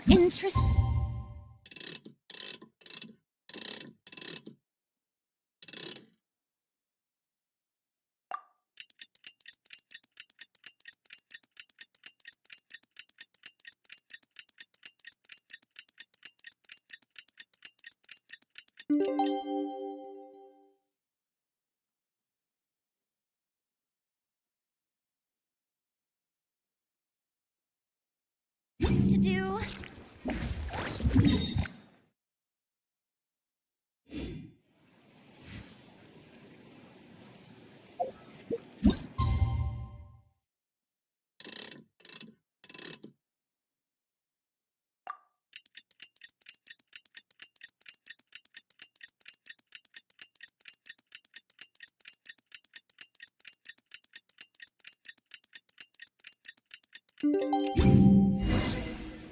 interest. To do.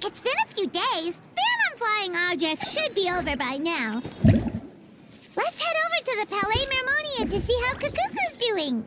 It's been a few days. Ban on flying objects should be over by now. Let's head over to the Palais Mermonia to see how Kukuku's doing.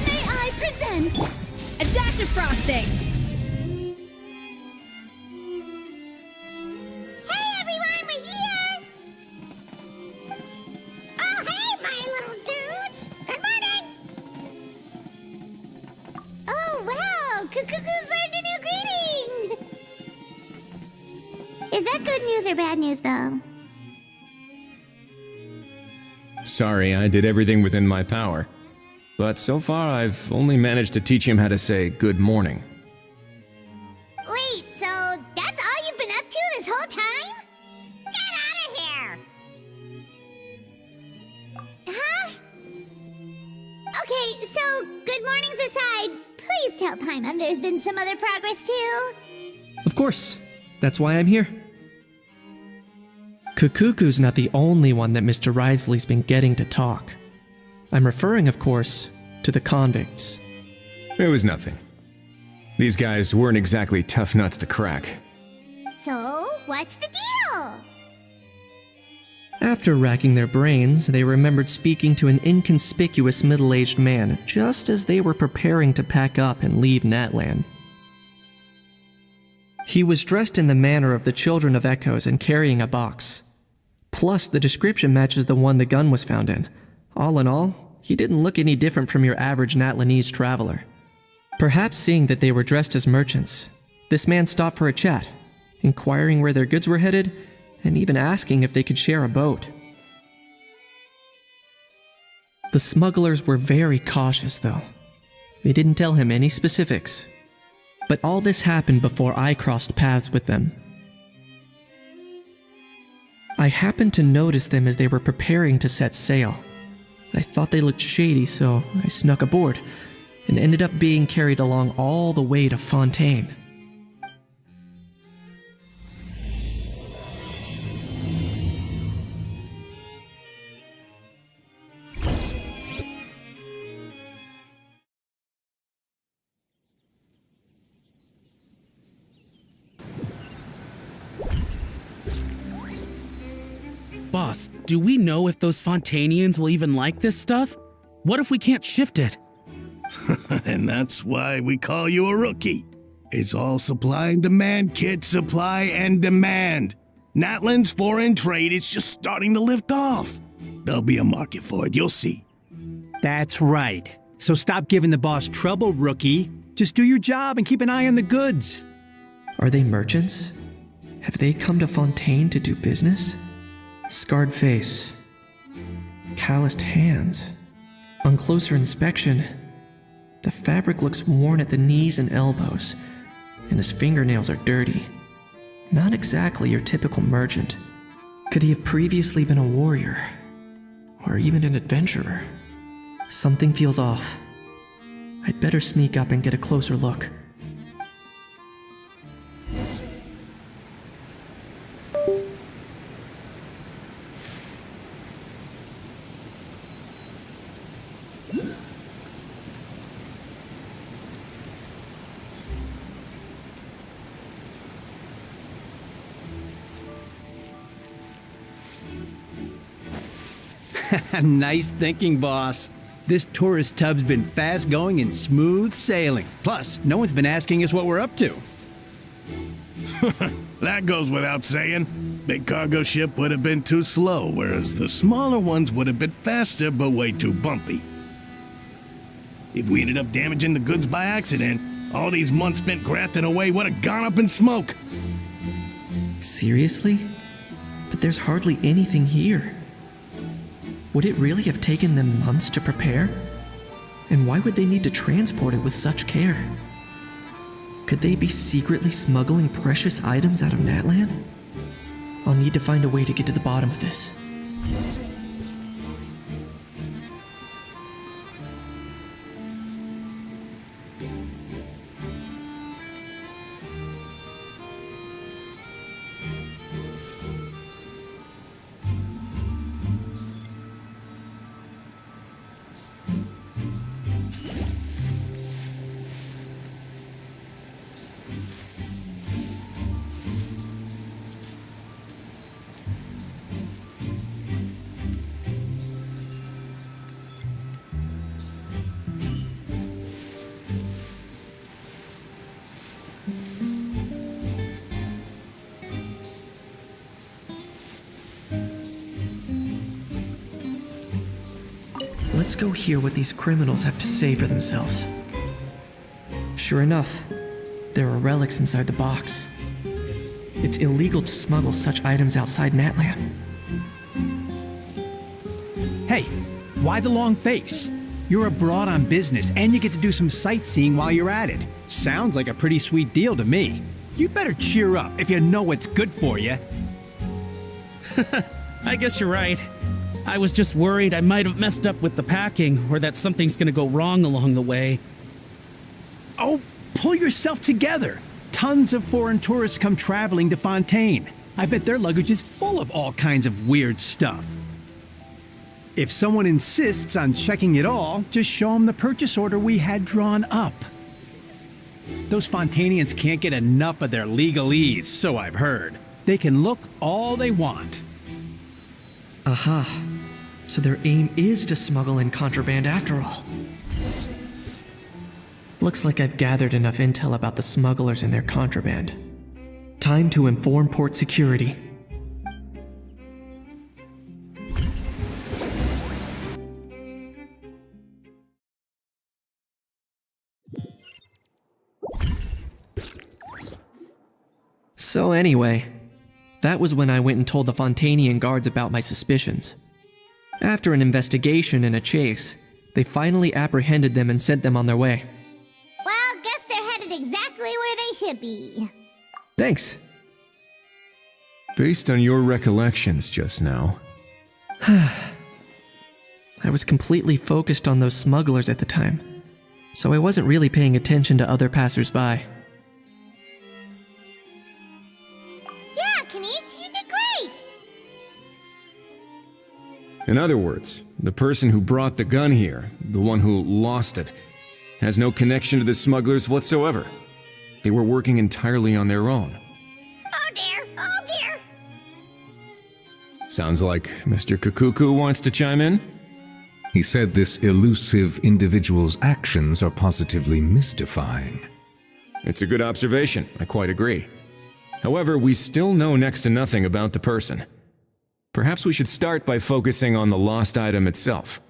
May I present a dash of frosting? Hey everyone, we're here! Oh hey, my little dudes! Good morning! Oh wow, Kukuku's learned a new greeting! Is that good news or bad news though? Sorry, I did everything within my power. But so far, I've only managed to teach him how to say good morning. Wait, so that's all you've been up to this whole time? Get out of here! Huh? Okay, so good mornings aside, please tell Paimon there's been some other progress too. Of course. That's why I'm here. Kukuku's not the only one that Mr. Risley's been getting to talk. I'm referring, of course, to the convicts. It was nothing. These guys weren't exactly tough nuts to crack. So, what's the deal? After racking their brains, they remembered speaking to an inconspicuous middle-aged man just as they were preparing to pack up and leave Natlan. He was dressed in the manner of the Children of Echoes and carrying a box. Plus, the description matches the one the gun was found in. All in all, he didn't look any different from your average Natlanese traveler. Perhaps seeing that they were dressed as merchants, this man stopped for a chat, inquiring where their goods were headed, and even asking if they could share a boat. The smugglers were very cautious, though. They didn't tell him any specifics. But all this happened before I crossed paths with them. I happened to notice them as they were preparing to set sail. I thought they looked shady, so I snuck aboard, and ended up being carried along all the way to Fontaine. Boss, do we know if those Fontainians will even like this stuff? What if we can't shift it? And that's why we call you a rookie. It's all supply and demand, kid. Supply and demand. Natlan's foreign trade is just starting to lift off. There'll be a market for it, you'll see. That's right. So stop giving the boss trouble, rookie. Just do your job and keep an eye on the goods. Are they merchants? Have they come to Fontaine to do business? Scarred face. Calloused hands. On closer inspection, the fabric looks worn at the knees and elbows, and his fingernails are dirty. Not exactly your typical merchant. Could he have previously been a warrior? Or even an adventurer? Something feels off. I'd better sneak up and get a closer look. Nice thinking, boss. This tourist tub's been fast going and smooth sailing. Plus, no one's been asking us what we're up to. That goes without saying. Big cargo ship would have been too slow, whereas the smaller ones would have been faster but way too bumpy. If we ended up damaging the goods by accident, all these months spent grafting away would have gone up in smoke. Seriously? But there's hardly anything here. Would it really have taken them months to prepare? And why would they need to transport it with such care? Could they be secretly smuggling precious items out of Natlan? I'll need to find a way to get to the bottom of this. Let's go hear what these criminals have to say for themselves. Sure enough, there are relics inside the box. It's illegal to smuggle such items outside Natlan. Hey, why the long face? You're abroad on business and you get to do some sightseeing while you're at it. Sounds like a pretty sweet deal to me. You better cheer up if you know what's good for you. I guess you're right. I was just worried I might have messed up with the packing or that something's gonna go wrong along the way. Oh, pull yourself together. Tons of foreign tourists come traveling to Fontaine. I bet their luggage is full of all kinds of weird stuff. If someone insists on checking it all, just show them the purchase order we had drawn up. Those Fontainians can't get enough of their legalese, so I've heard. They can look all they want. Aha. So their aim is to smuggle in contraband after all. Looks like I've gathered enough intel about the smugglers and their contraband. Time to inform port security. So anyway, that was when I went and told the Fontainian guards about my suspicions. After an investigation and a chase, they finally apprehended them and sent them on their way. Well, guess they're headed exactly where they should be. Thanks. Based on your recollections just now, I was completely focused on those smugglers at the time, so I wasn't really paying attention to other passers-by. Yeah, Kanish, you did great! in other words, the person who brought the gun here, the one who lost it, has no connection to the smugglers whatsoever. They were working entirely on their own. Oh dear, oh dear! Sounds like Mr. Kakuku wants to chime in? He said this elusive individual's actions are positively mystifying. It's a good observation, I quite agree. However, we still know next to nothing about the person. Perhaps we should start by focusing on the lost item itself.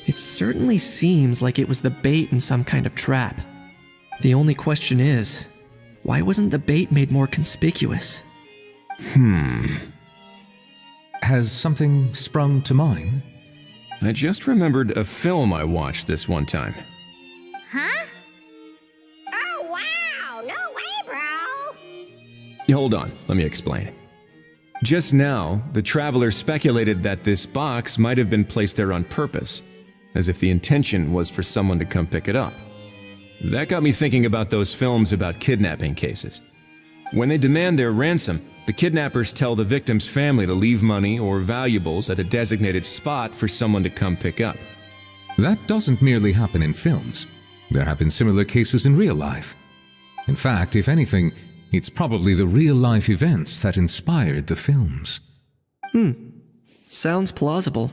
It certainly seems like it was the bait in some kind of trap. The only question is, why wasn't the bait made more conspicuous? Has something sprung to mind? I just remembered a film I watched this one time. Huh? Oh, wow! No way, bro! Hold on, let me explain. Just now, the traveler speculated that this box might have been placed there on purpose, as if the intention was for someone to come pick it up. That got me thinking about those films about kidnapping cases. When they demand their ransom, the kidnappers tell the victim's family to leave money or valuables at a designated spot for someone to come pick up. That doesn't merely happen in films. There have been similar cases in real life. In fact, if anything, it's probably the real-life events that inspired the films. Sounds plausible.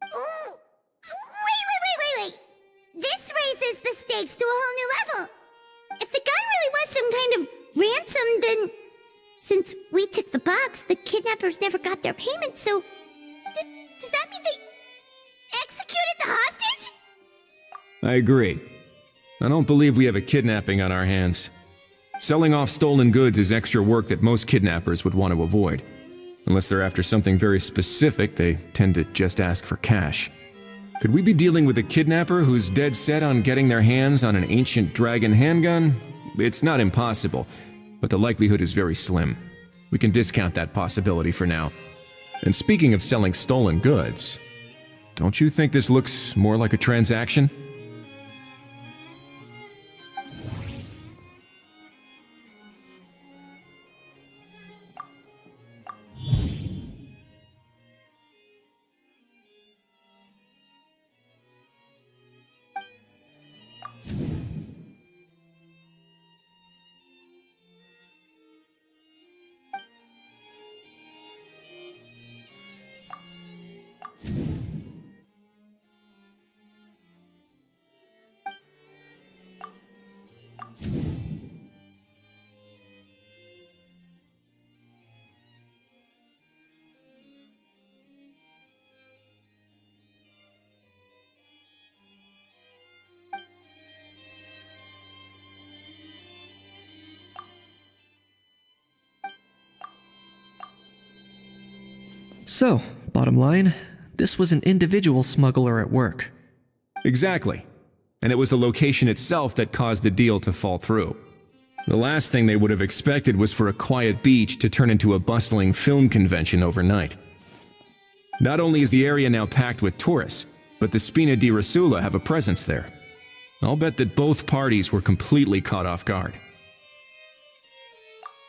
Ooh. Wait. This raises the stakes to a whole new level. If the gun really was some kind of ransom, then since we took the box, the kidnappers never got their payment, so does that mean they executed the hostage? I agree. I don't believe we have a kidnapping on our hands. Selling off stolen goods is extra work that most kidnappers would want to avoid. Unless they're after something very specific, they tend to just ask for cash. Could we be dealing with a kidnapper who's dead set on getting their hands on an ancient dragon handgun? It's not impossible, but the likelihood is very slim. We can discount that possibility for now. And speaking of selling stolen goods, don't you think this looks more like a transaction? So, bottom line, this was an individual smuggler at work. Exactly. And it was the location itself that caused the deal to fall through. The last thing they would have expected was for a quiet beach to turn into a bustling film convention overnight. Not only is the area now packed with tourists, but the Spina di Rosula have a presence there. I'll bet that both parties were completely caught off guard.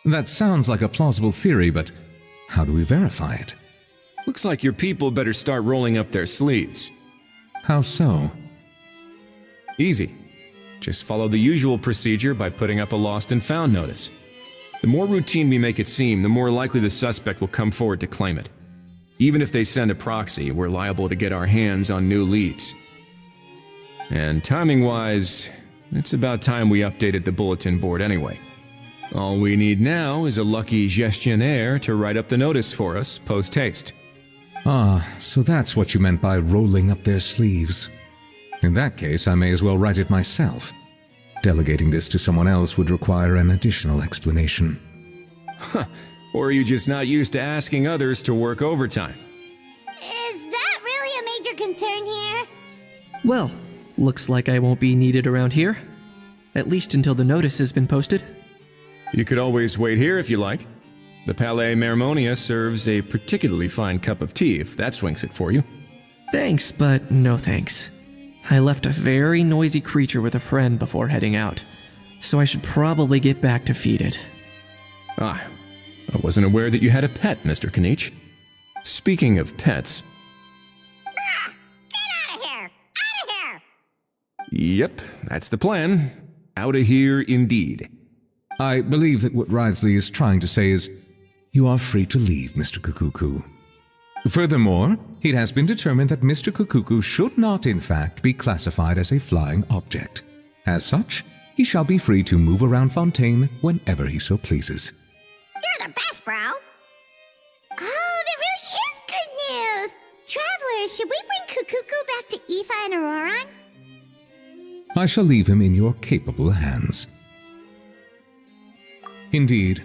That sounds like a plausible theory, but how do we verify it? Looks like your people better start rolling up their sleeves. How so? Easy. Just follow the usual procedure by putting up a lost and found notice. The more routine we make it seem, the more likely the suspect will come forward to claim it. Even if they send a proxy, we're liable to get our hands on new leads. And timing-wise, it's about time we updated the bulletin board anyway. All we need now is a lucky gestionnaire to write up the notice for us post-haste. Ah, so that's what you meant by rolling up their sleeves. In that case, I may as well write it myself. Delegating this to someone else would require an additional explanation. Or are you just not used to asking others to work overtime? Is that really a major concern here? Well, looks like I won't be needed around here. At least until the notice has been posted. You could always wait here if you like. The Palais Mermonia serves a particularly fine cup of tea if that swings it for you. Thanks, but no thanks. I left a very noisy creature with a friend before heading out, so I should probably get back to feed it. Ah, I wasn't aware that you had a pet, Mr. Kanich. Speaking of pets... Get out of here! Out of here! Yep, that's the plan. Out of here indeed. I believe that what Wriothesley is trying to say is, you are free to leave, Mr. Kukuku. Furthermore, it has been determined that Mr. Kukuku should not, in fact, be classified as a flying object. As such, he shall be free to move around Fontaine whenever he so pleases. You're the best, bro! Oh, that really is good news! Travelers, should we bring Kukuku back to then, Auroron? I shall leave him in your capable hands. Indeed.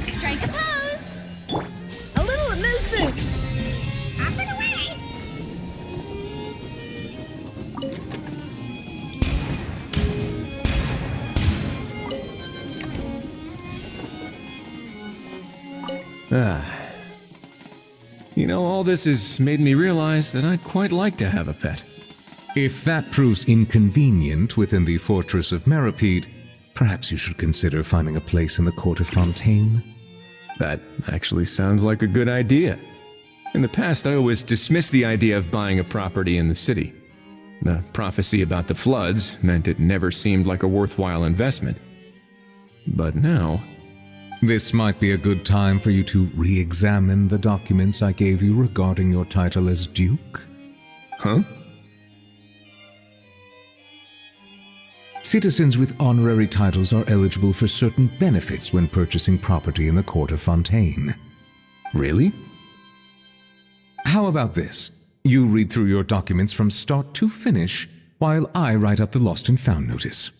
Strike a pose. A little amuse boost. Off and away! You know, all this has made me realize that I'd quite like to have a pet. If that proves inconvenient within the fortress of Meripede, perhaps you should consider finding a place in the court of Fontaine. That actually sounds like a good idea. In the past, I always dismissed the idea of buying a property in the city. The prophecy about the floods meant it never seemed like a worthwhile investment. But now... This might be a good time for you to re-examine the documents I gave you regarding your title as Duke. Huh? Citizens with honorary titles are eligible for certain benefits when purchasing property in the court of Fontaine. Really? How about this? You read through your documents from start to finish, while I write up the lost and found notice.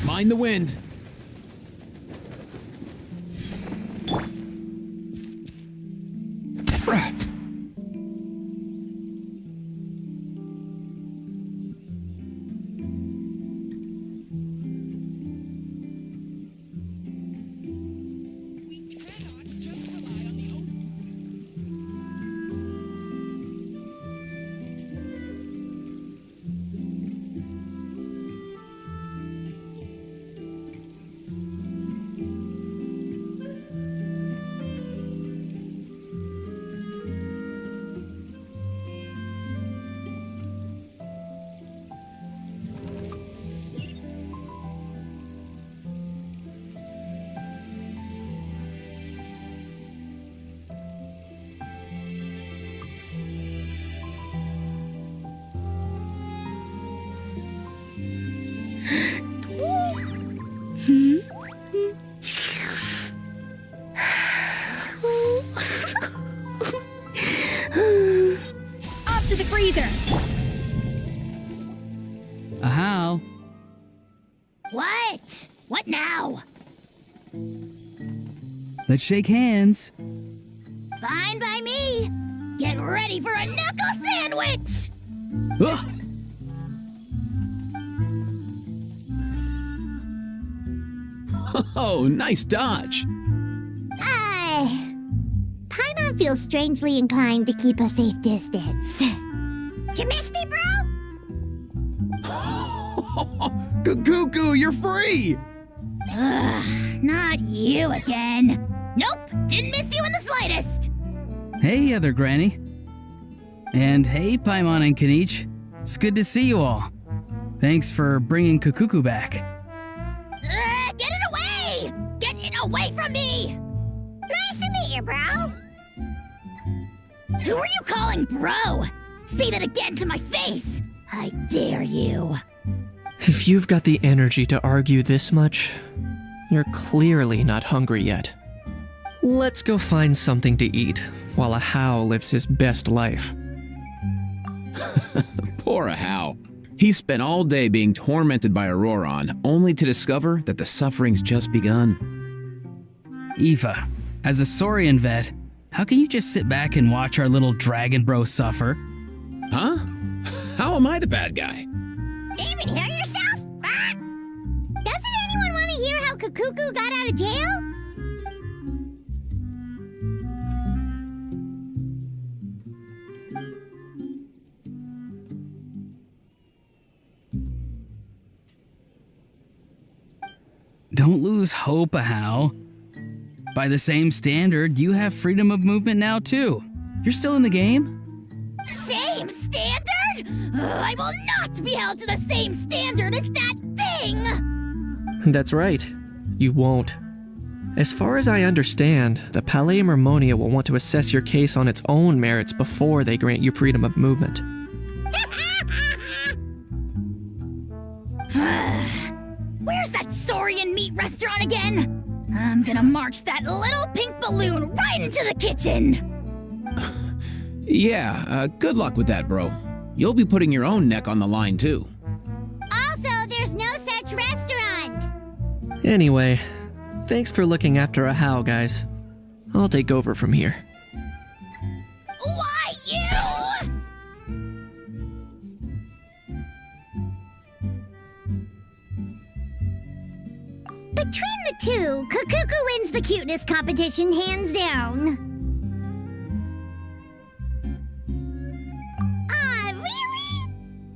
Mind the wind. Off to the freezer. How? What? What now? Let's shake hands. Fine by me. Get ready for a knuckle sandwich. Ugh. Oh, nice dodge. Paimon feels strangely inclined to keep a safe distance. Did you miss me, bro? Cuckoo, you're free! Not you again. Nope, didn't miss you in the slightest. Hey, other granny. And hey, Paimon and Kanich. It's good to see you all. Thanks for bringing Kukuku back. Get it away! Get it away from me! Nice to meet you, bro. Who are you calling bro? Say that again to my face! I dare you. If you've got the energy to argue this much, you're clearly not hungry yet. Let's go find something to eat while Ahau lives his best life. Poor Ahau. He spent all day being tormented by Auroron, only to discover that the suffering's just begun. Eva, as a Saurian vet, how can you just sit back and watch our little dragon bro suffer? Huh? How am I the bad guy? Even hear yourself? Ah! Doesn't anyone want to hear how Kukuku got out of jail? Don't lose hope, Ahau. By the same standard, you have freedom of movement now too. You're still in the game? Same standard? I will not be held to the same standard as that thing! That's right. You won't. As far as I understand, the Palais Mermonia will want to assess your case on its own merits before they grant you freedom of movement. Where's that Saurian meat restaurant again? I'm gonna march that little pink balloon right into the kitchen! Yeah, good luck with that, bro. You'll be putting your own neck on the line, too. Also, there's no such restaurant. Anyway, thanks for looking after a how, guys. I'll take over from here. Why you? Between the two, Kukuku wins the cuteness competition hands down. Ah, really?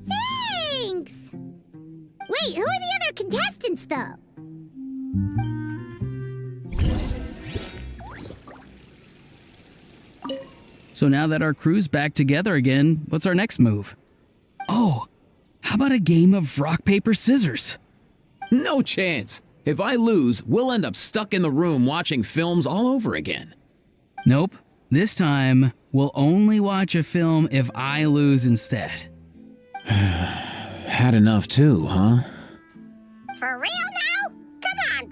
Thanks! Wait, who are the other contestants, though? So now that our crew's back together again, what's our next move? Oh, how about a game of rock, paper, scissors? No chance. If I lose, we'll end up stuck in the room watching films all over again. Nope. This time, we'll only watch a film if I lose instead. Had enough too, huh? For real now? Come on,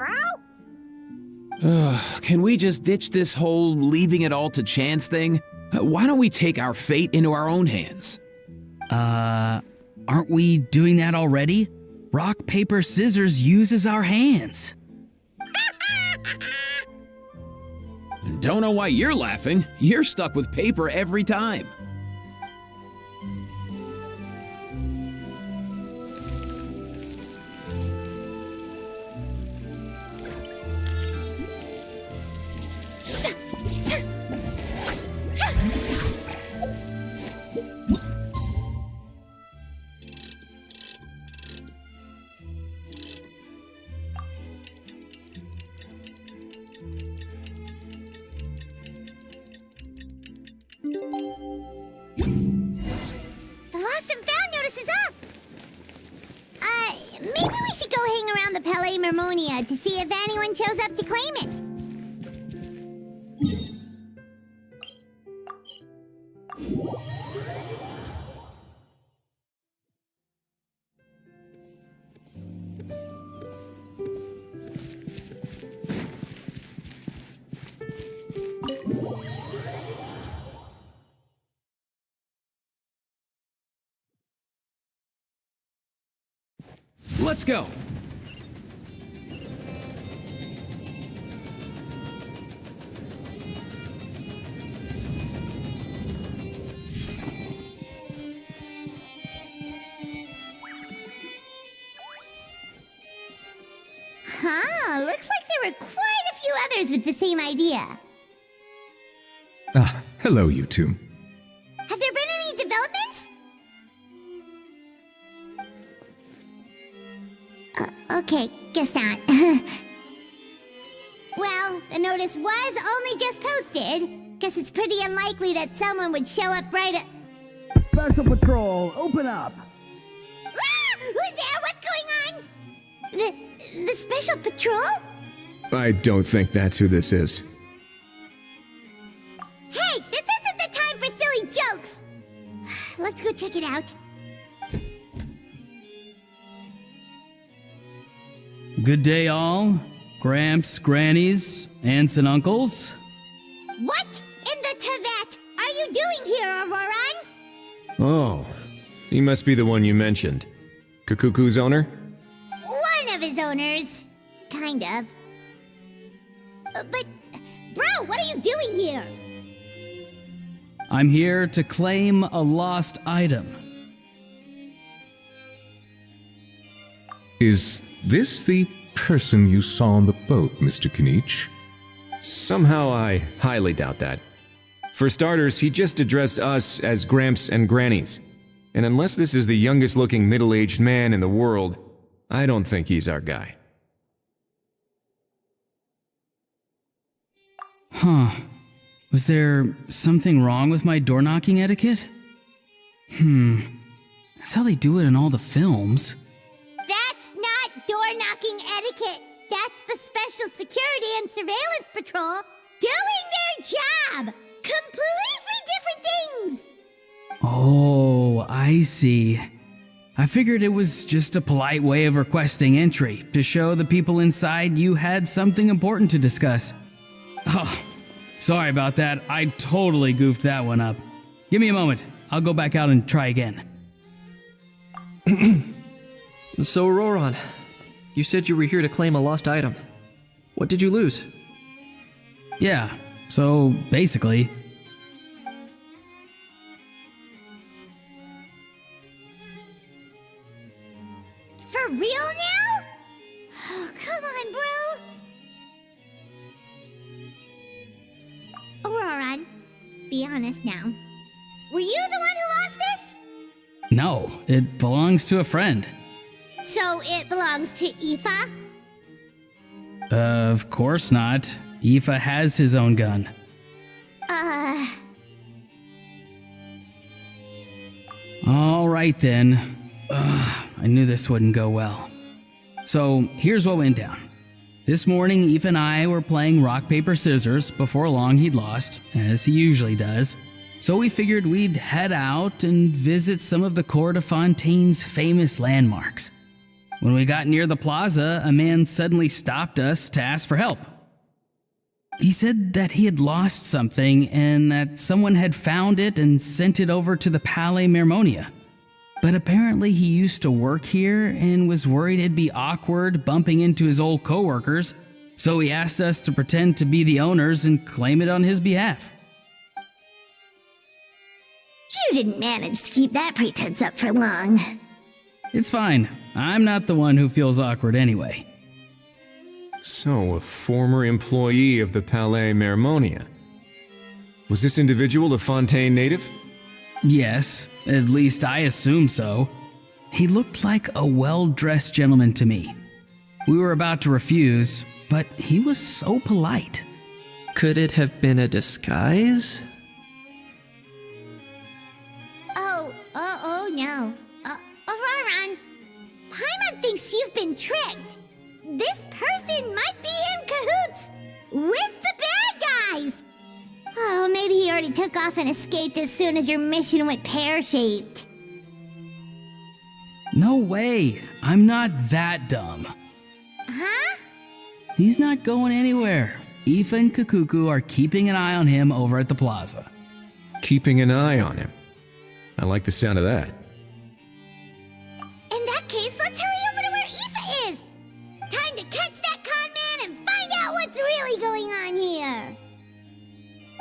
bro. Can we just ditch this whole leaving it all to chance thing? Why don't we take our fate into our own hands? Aren't we doing that already? Rock, paper, scissors uses our hands. Don't know why you're laughing. You're stuck with paper every time. The lost and found notice is up! Maybe we should go hang around the Palais Mermonia to see if anyone shows up to claim it. Let's go. Huh, looks like there were quite a few others with the same idea. Ah, hello, you two. Have there been any developments? Okay, guess not. Well, the notice was only just posted. Guess it's pretty unlikely that someone would show up right at... Special Patrol, open up! Ah! Who's there? What's going on? The Special Patrol? I don't think that's who this is. Hey, this isn't the time for silly jokes! Let's go check it out. Good day, all. Gramps, grannies, aunts, and uncles. What in the Tevet are you doing here, Auroran? Oh, he must be the one you mentioned. Kukuku's owner? One of his owners. Kind of. But, bro, what are you doing here? I'm here to claim a lost item. Is this the person you saw on the boat, Mr. Kinich? Somehow I highly doubt that. For starters, he just addressed us as Gramps and Grannies. And unless this is the youngest looking middle-aged man in the world, I don't think he's our guy. Huh. Was there something wrong with my door knocking etiquette? That's how they do it in all the films. That's not door-knocking etiquette. That's the Special Security and Surveillance Patrol doing their job. Completely different things. Oh, I see. I figured it was just a polite way of requesting entry to show the people inside you had something important to discuss. Oh, sorry about that. I totally goofed that one up. Give me a moment. I'll go back out and try again. So, Auroron, you said you were here to claim a lost item. What did you lose? Yeah, so basically... For real now? Oh, come on, bro. Auroron, be honest now. Were you the one who lost this? No, it belongs to a friend. So it belongs to Aoife? Of course not. Aoife has his own gun. All right then. I knew this wouldn't go well. So here's what went down. This morning, Aoife and I were playing rock, paper, scissors. Before long, he'd lost, as he usually does. So we figured we'd head out and visit some of the Court of Fontaine's famous landmarks. When we got near the plaza, a man suddenly stopped us to ask for help. He said that he had lost something and that someone had found it and sent it over to the Palais Mermonia. But apparently he used to work here and was worried it'd be awkward bumping into his old coworkers, so he asked us to pretend to be the owners and claim it on his behalf. You didn't manage to keep that pretense up for long. It's fine. I'm not the one who feels awkward anyway. So, a former employee of the Palais Mermonia. Was this individual a Fontaine native? Yes, at least I assume so. He looked like a well-dressed gentleman to me. We were about to refuse, but he was so polite. Could it have been a disguise? Oh no. Auroron, Paimon thinks you've been tricked. This person might be in cahoots with the bad guys. Oh, maybe he already took off and escaped as soon as your mission went pear-shaped. No way. I'm not that dumb. Huh? He's not going anywhere. Aoife and Kakuku are keeping an eye on him over at the plaza. Keeping an eye on him. I like the sound of that. In that case, let's hurry over to where Aoife is. Time to catch that con man and find out what's really going on here.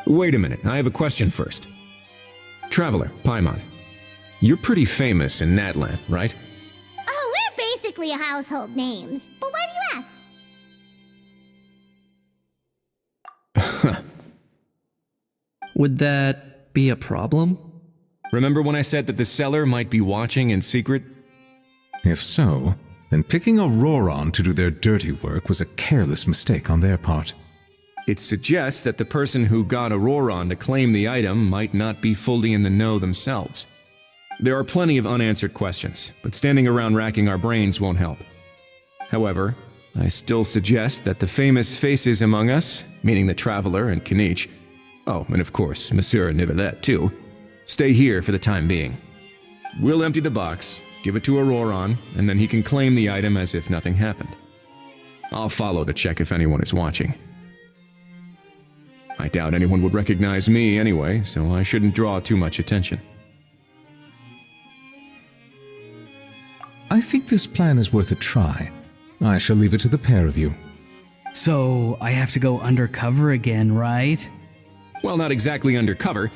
Wait a minute, I have a question first. Traveler, Paimon, you're pretty famous in Natland, right? Oh, we're basically household names. But why do you ask? Would that be a problem? Remember when I said that the seller might be watching in secret? If so, then picking Auroron to do their dirty work was a careless mistake on their part. It suggests that the person who got Auroron to claim the item might not be fully in the know themselves. There are plenty of unanswered questions, but standing around racking our brains won't help. However, I still suggest that the famous faces among us, meaning the Traveler and Kinich, oh, and of course, Monsieur Nivelet too, stay here for the time being. We'll empty the box, give it to Auroron, and then he can claim the item as if nothing happened. I'll follow to check if anyone is watching. I doubt anyone would recognize me anyway, so I shouldn't draw too much attention. I think this plan is worth a try. I shall leave it to the pair of you. So I have to go undercover again, right? Well, not exactly undercover.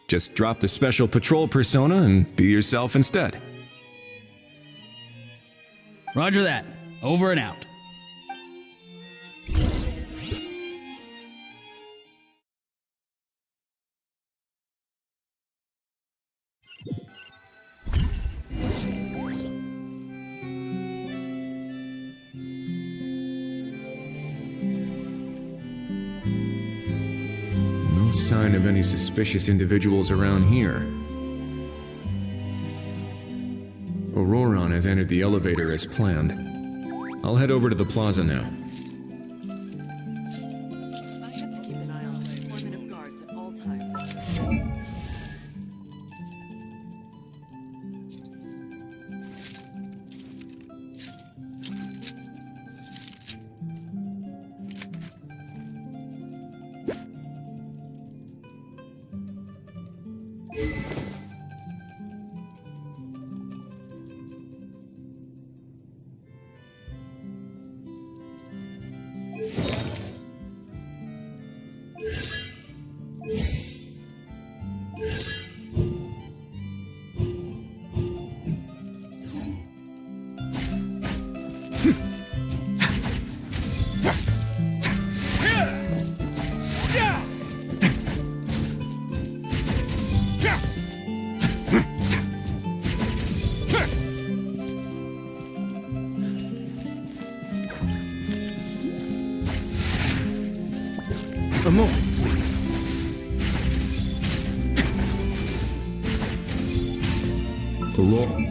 Just drop the special patrol persona and be yourself instead. Roger that. Over and out. No sign of any suspicious individuals around here. has entered the elevator as planned. I'll head over to the plaza now. I have to keep an eye on the deployment of guards at all times. A moment, please. Aurora.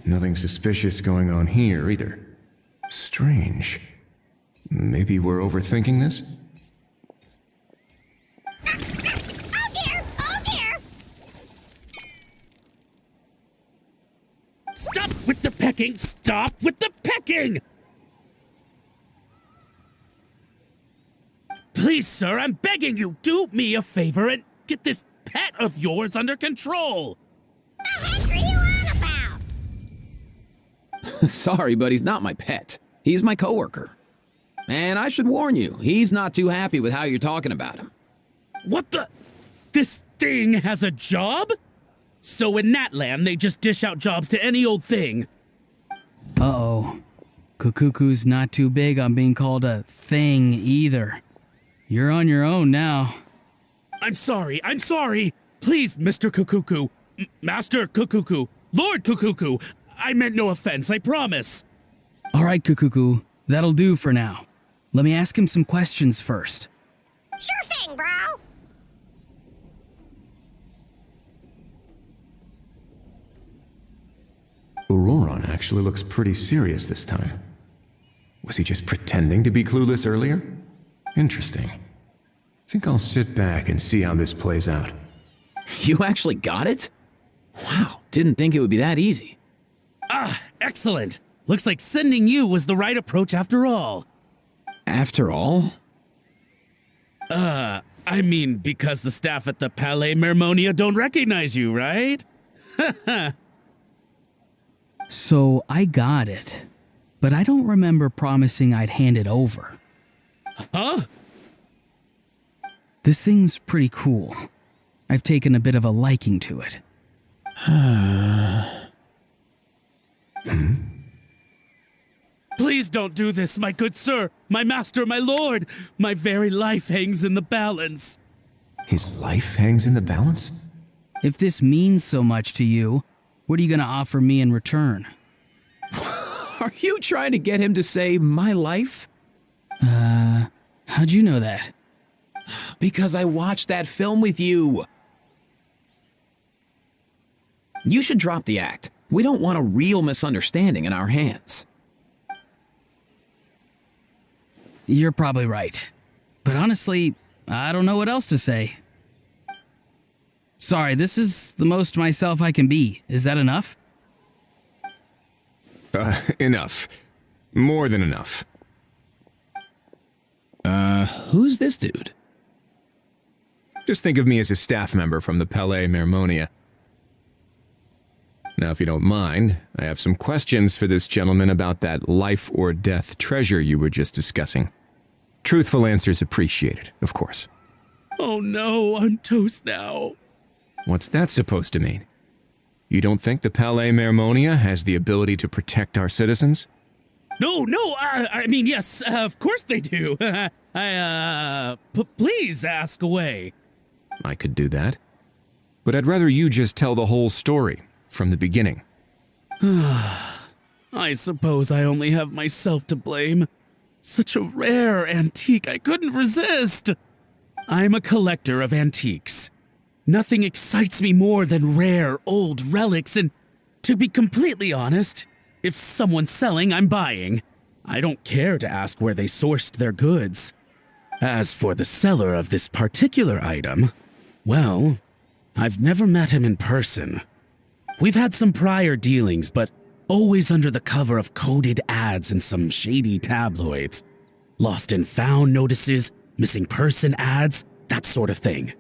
Nothing suspicious going on here either. Strange. Maybe we're overthinking this? Oh dear! Oh dear! Stop with the pecking! Stop with the pecking! Please, sir, I'm begging you, do me a favor and get this pet of yours under control! The heck are you on about? Sorry, but he's not my pet. He's my coworker. And I should warn you, he's not too happy with how you're talking about him. What the? This thing has a job? So in Natland, they just dish out jobs to any old thing. Uh-oh. Kukuku's not too big on being called a thing either. You're on your own now. I'm sorry. Please, Mr. Kukuku. Master Kukuku. Lord Kukuku. I meant no offense, I promise. All right, Kukuku. That'll do for now. Let me ask him some questions first. Sure thing, bro. Auroron actually looks pretty serious this time. Was he just pretending to be clueless earlier? Interesting. Think I'll sit back and see how this plays out. You actually got it? Wow, didn't think it would be that easy. Ah, excellent. Looks like sending you was the right approach after all. After all? I mean, because the staff at the Palais Mermonia don't recognize you, right? So I got it, but I don't remember promising I'd hand it over. Huh? This thing's pretty cool. I've taken a bit of a liking to it. Please don't do this, my good sir, my master, my lord. My very life hangs in the balance. His life hangs in the balance? If this means so much to you, what are you gonna offer me in return? Are you trying to get him to say my life? How'd you know that? Because I watched that film with you. You should drop the act. We don't want a real misunderstanding in our hands. You're probably right. But honestly, I don't know what else to say. Sorry, this is the most myself I can be. Is that enough? Enough. More than enough. Who's this dude? Just think of me as a staff member from the Palais Mermonia. Now, if you don't mind, I have some questions for this gentleman about that life or death treasure you were just discussing. Truthful answers appreciated, of course. Oh no, I'm toast now. What's that supposed to mean? You don't think the Palais Mermonia has the ability to protect our citizens? No, I mean, yes, of course they do. Please ask away. I could do that. But I'd rather you just tell the whole story, from the beginning. I suppose I only have myself to blame. Such a rare antique, I couldn't resist. I'm a collector of antiques. Nothing excites me more than rare, old relics, and to be completely honest, if someone's selling, I'm buying. I don't care to ask where they sourced their goods. As for the seller of this particular item, well, I've never met him in person. We've had some prior dealings, but always under the cover of coded ads in some shady tabloids. Lost and found notices, missing person ads, that sort of thing.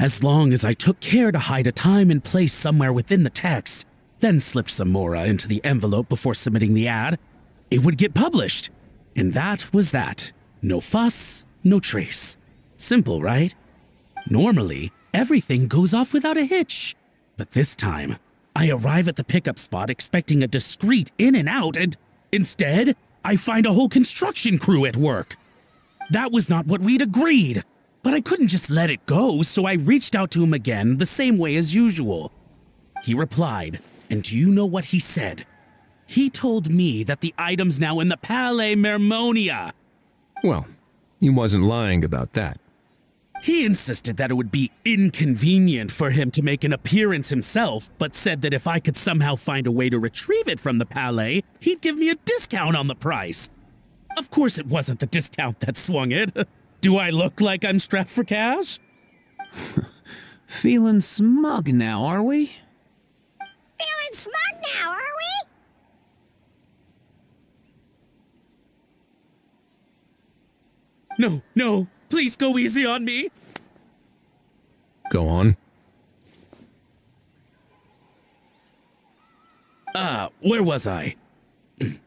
As long as I took care to hide a time and place somewhere within the text, then slipped some mora into the envelope before submitting the ad, it would get published. And that was that. No fuss, no trace. Simple, right? Normally, everything goes off without a hitch. But this time, I arrive at the pickup spot expecting a discreet in and out, and instead, I find a whole construction crew at work. That was not what we'd agreed, but I couldn't just let it go, so I reached out to him again the same way as usual. He replied, and do you know what he said? He told me that the item's now in the Palais Mermonia. Well, he wasn't lying about that. He insisted that it would be inconvenient for him to make an appearance himself, but said that if I could somehow find a way to retrieve it from the Palais, he'd give me a discount on the price. Of course, it wasn't the discount that swung it. Do I look like I'm strapped for cash? Feeling smug now, are we? Feeling smug now, are we? No, please go easy on me. Go on. Where was I?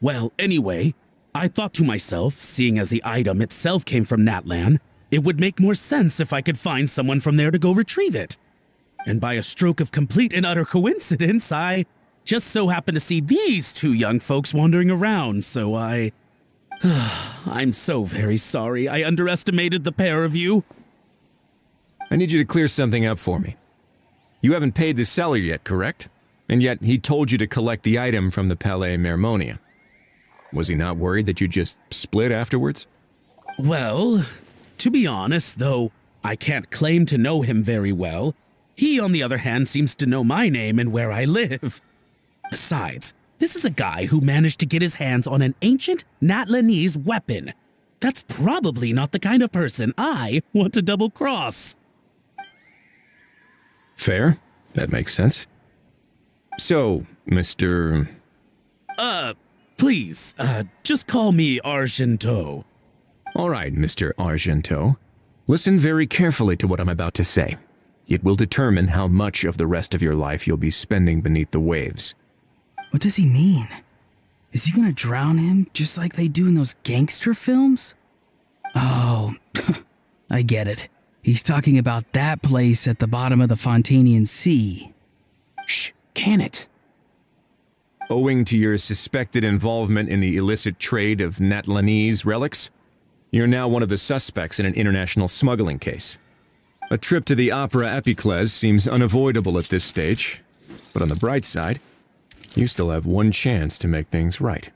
Well, anyway, I thought to myself, seeing as the item itself came from Natlan, it would make more sense if I could find someone from there to go retrieve it. And by a stroke of complete and utter coincidence, I just so happened to see these two young folks wandering around, so I'm so very sorry I underestimated the pair of you. I need you to clear something up for me. You haven't paid the seller yet, correct? And yet he told you to collect the item from the Palais Mermonia. Was he not worried that you just split afterwards? Well, to be honest, though I can't claim to know him very well, he, on the other hand, seems to know my name and where I live. Besides, this is a guy who managed to get his hands on an ancient Natlanese weapon. That's probably not the kind of person I want to double-cross. Fair. That makes sense. So, Mr. Please, just call me Argento. All right, Mr. Argento. Listen very carefully to what I'm about to say. It will determine how much of the rest of your life you'll be spending beneath the waves. What does he mean? Is he gonna drown him just like they do in those gangster films? Oh, I get it. He's talking about that place at the bottom of the Fontanian Sea. Shh, can it? Owing to your suspected involvement in the illicit trade of Natlanese relics, you're now one of the suspects in an international smuggling case. A trip to the Opera Epicles seems unavoidable at this stage, but on the bright side, you still have one chance to make things right.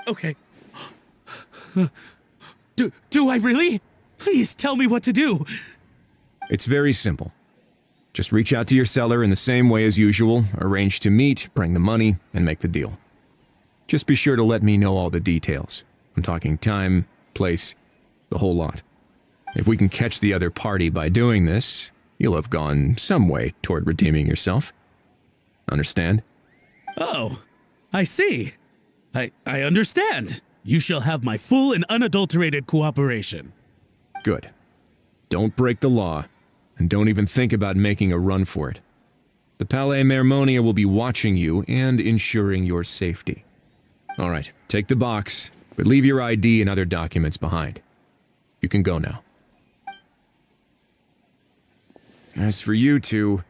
Okay. Do I really? Please tell me what to do. It's very simple. Just reach out to your seller in the same way as usual, arrange to meet, bring the money, and make the deal. Just be sure to let me know all the details. I'm talking time, place, the whole lot. If we can catch the other party by doing this, you'll have gone some way toward redeeming yourself. Understand? Oh, I see. I understand. You shall have my full and unadulterated cooperation. Good. Don't break the law, and don't even think about making a run for it. The Palais Mermonia will be watching you and ensuring your safety. All right, take the box, but leave your ID and other documents behind. You can go now. As for you two,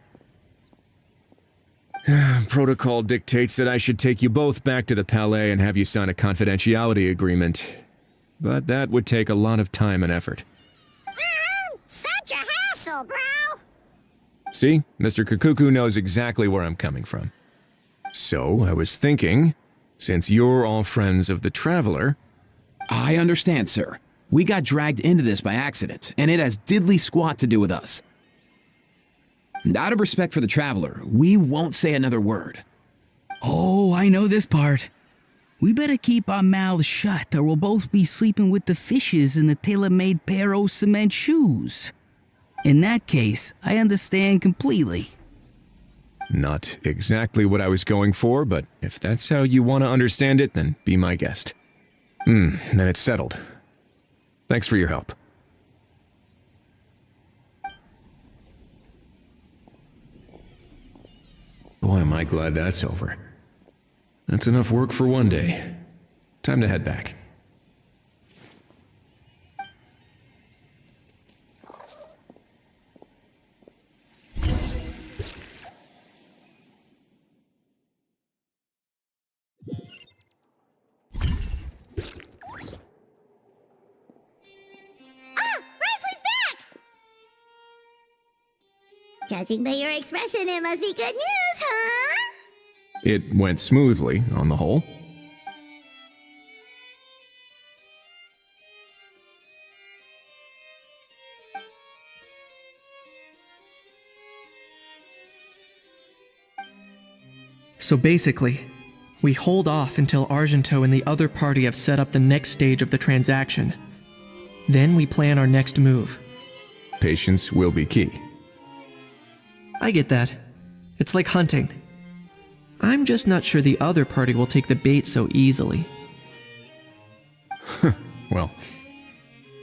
protocol dictates that I should take you both back to the Palais and have you sign a confidentiality agreement. But that would take a lot of time and effort. Such a hassle, bro! See, Mr. Kukuku knows exactly where I'm coming from. So, I was thinking, since you're all friends of the Traveler... I understand, sir. We got dragged into this by accident, and it has diddly squat to do with us. And out of respect for the Traveler, we won't say another word. Oh, I know this part. We better keep our mouths shut or we'll both be sleeping with the fishes in the tailor-made pair of cement shoes. In that case, I understand completely. Not exactly what I was going for, but if that's how you want to understand it, then be my guest. Then it's settled. Thanks for your help. Boy, am I glad that's over. That's enough work for one day. Time to head back. Judging by your expression, it must be good news, huh? It went smoothly, on the whole. So basically, we hold off until Argento and the other party have set up the next stage of the transaction. Then we plan our next move. Patience will be key. I get that. It's like hunting. I'm just not sure the other party will take the bait so easily. Well,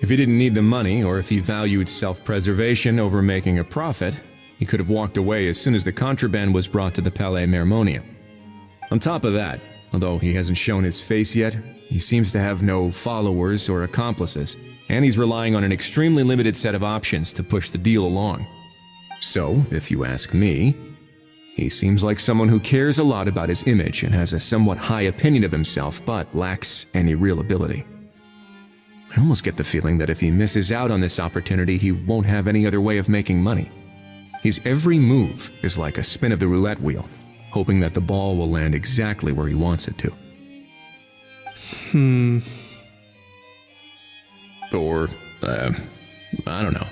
if he didn't need the money, or if he valued self-preservation over making a profit, he could have walked away as soon as the contraband was brought to the Palais Mermonia. On top of that, although he hasn't shown his face yet, he seems to have no followers or accomplices, and he's relying on an extremely limited set of options to push the deal along. So, if you ask me, he seems like someone who cares a lot about his image and has a somewhat high opinion of himself, but lacks any real ability. I almost get the feeling that if he misses out on this opportunity, he won't have any other way of making money. His every move is like a spin of the roulette wheel, hoping that the ball will land exactly where he wants it to. Or, I don't know.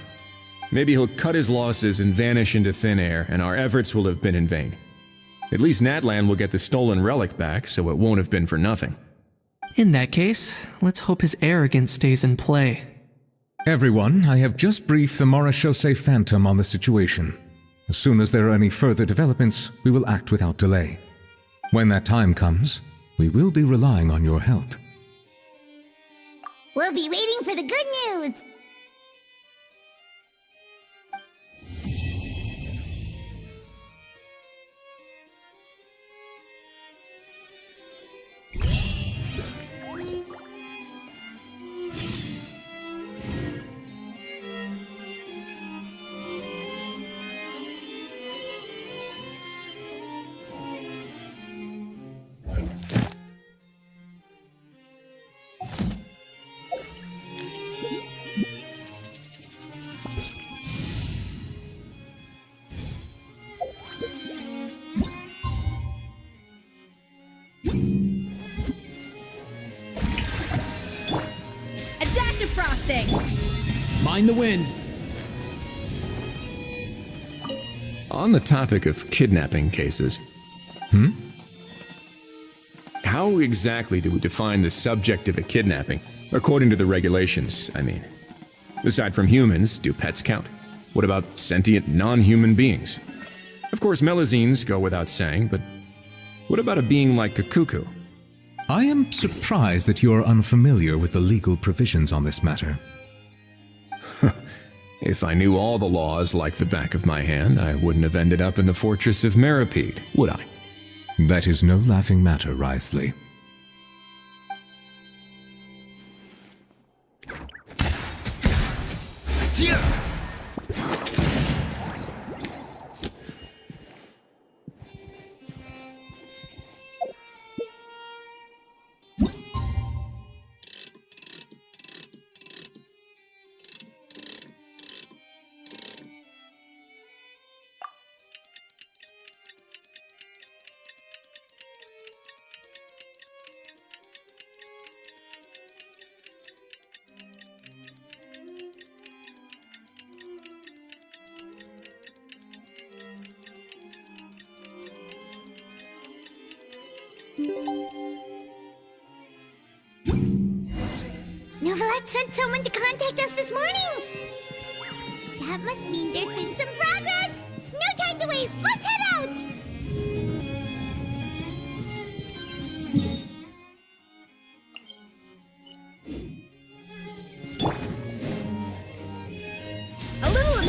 Maybe he'll cut his losses and vanish into thin air, and our efforts will have been in vain. At least Natlan will get the stolen relic back, so it won't have been for nothing. In that case, let's hope his arrogance stays in play. Everyone, I have just briefed the Morishose Phantom on the situation. As soon as there are any further developments, we will act without delay. When that time comes, we will be relying on your help. We'll be waiting for the good news. anything! Mind the wind. On the topic of kidnapping cases, how exactly do we define the subject of a kidnapping? According to the regulations, I mean. Aside from humans, do pets count? What about sentient non-human beings? Of course, melazines go without saying, but what about a being like a cuckoo? I am surprised that you are unfamiliar with the legal provisions on this matter. If I knew all the laws like the back of my hand, I wouldn't have ended up in the fortress of Meripede, would I? That is no laughing matter, Wriothesley. Novelet sent someone to contact us this morning! That must mean there's been some progress! No time to waste! Let's head out! A little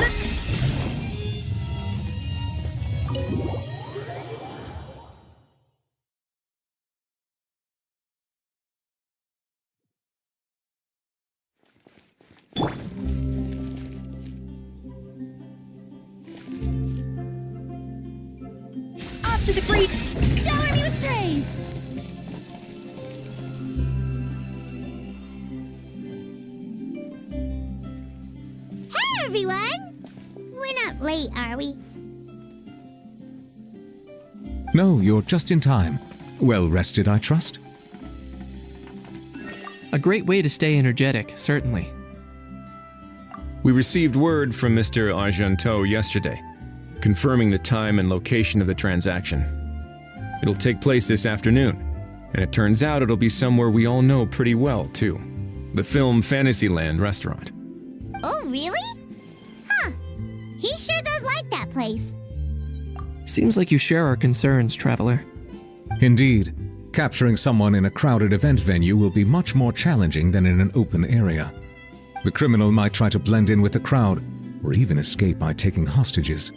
off to the breach! Shower me with praise! Hey, everyone! We're not late, are we? No, you're just in time. Well rested, I trust? A great way to stay energetic, certainly. We received word from Mr. Argenteau yesterday, confirming the time and location of the transaction. It'll take place this afternoon, and it turns out it'll be somewhere we all know pretty well, too. The film Fantasyland restaurant. Oh, really? Huh. He sure does like that place. Seems like you share our concerns, Traveler. Indeed. Capturing someone in a crowded event venue will be much more challenging than in an open area. The criminal might try to blend in with the crowd, or even escape by taking hostages.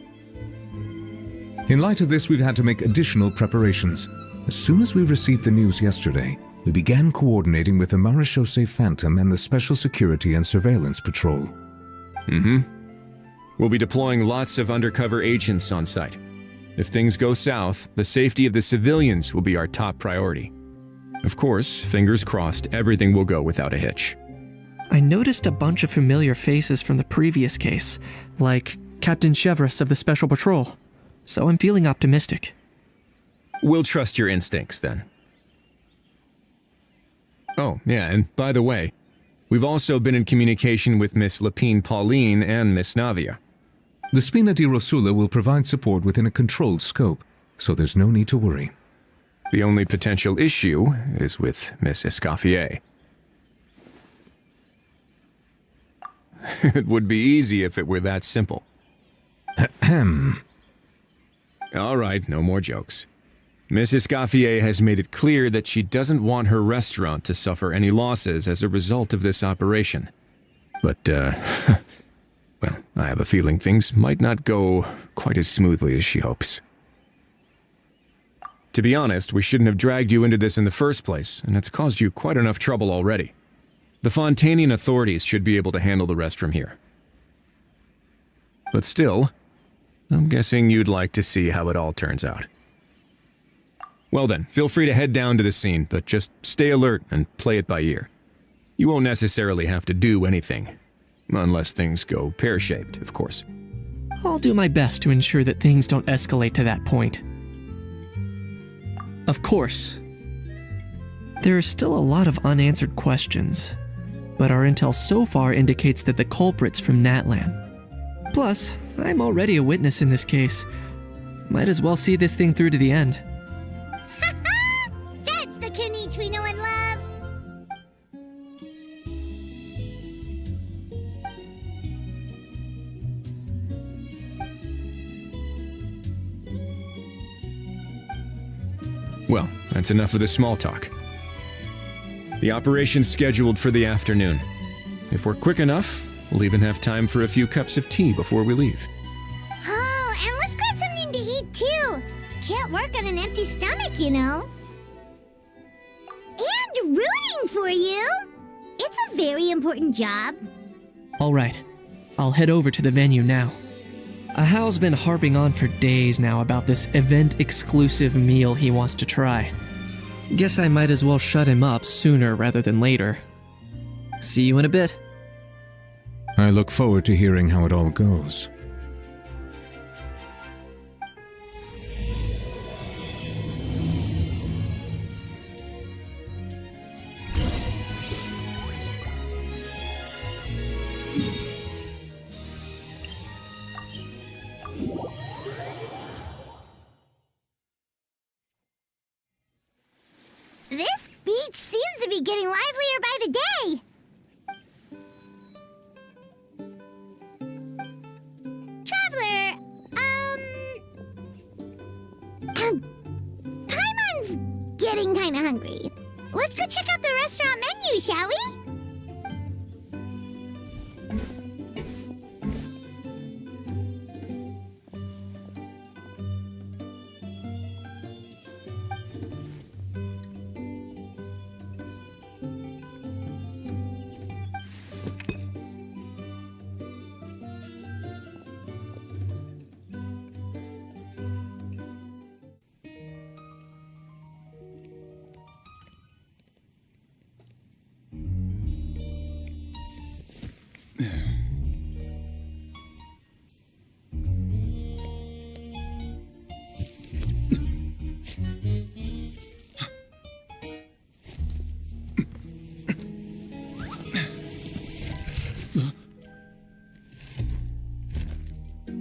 In light of this, we've had to make additional preparations. As soon as we received the news yesterday, we began coordinating with the Marechaussee Phantom and the Special Security and Surveillance Patrol. We'll be deploying lots of undercover agents on site. If things go south, the safety of the civilians will be our top priority. Of course, fingers crossed, everything will go without a hitch. I noticed a bunch of familiar faces from the previous case, like Captain Chevres of the Special Patrol, so I'm feeling optimistic. We'll trust your instincts, then. Oh, yeah, and by the way, we've also been in communication with Miss Lapine Pauline and Miss Navia. The Spina di Rosula will provide support within a controlled scope, so there's no need to worry. The only potential issue is with Miss Escoffier. It would be easy if it were that simple. All right, no more jokes. Miss Escoffier has made it clear that she doesn't want her restaurant to suffer any losses as a result of this operation. But, well, I have a feeling things might not go quite as smoothly as she hopes. To be honest, we shouldn't have dragged you into this in the first place, and it's caused you quite enough trouble already. The Fontanian authorities should be able to handle the rest from here. But still, I'm guessing you'd like to see how it all turns out. Well then, feel free to head down to the scene, but just stay alert and play it by ear. You won't necessarily have to do anything. Unless things go pear-shaped, of course. I'll do my best to ensure that things don't escalate to that point. Of course. There are still a lot of unanswered questions, but our intel so far indicates that the culprit's from Natlan. Plus, I'm already a witness in this case. Might as well see this thing through to the end. That's the Kenichi we know and love! Well, that's enough of the small talk. The operation's scheduled for the afternoon. If we're quick enough, we'll even have time for a few cups of tea before we leave. Oh, and let's grab something to eat too! Can't work on an empty stomach, you know. And rooting for you! It's a very important job. Alright, I'll head over to the venue now. Ahao's been harping on for days now about this event-exclusive meal he wants to try. Guess I might as well shut him up sooner rather than later. See you in a bit. I look forward to hearing how it all goes. This beach seems to be getting livelier by the day. Traveler, Paimon's getting kinda hungry. Let's go check out the restaurant menu, shall we?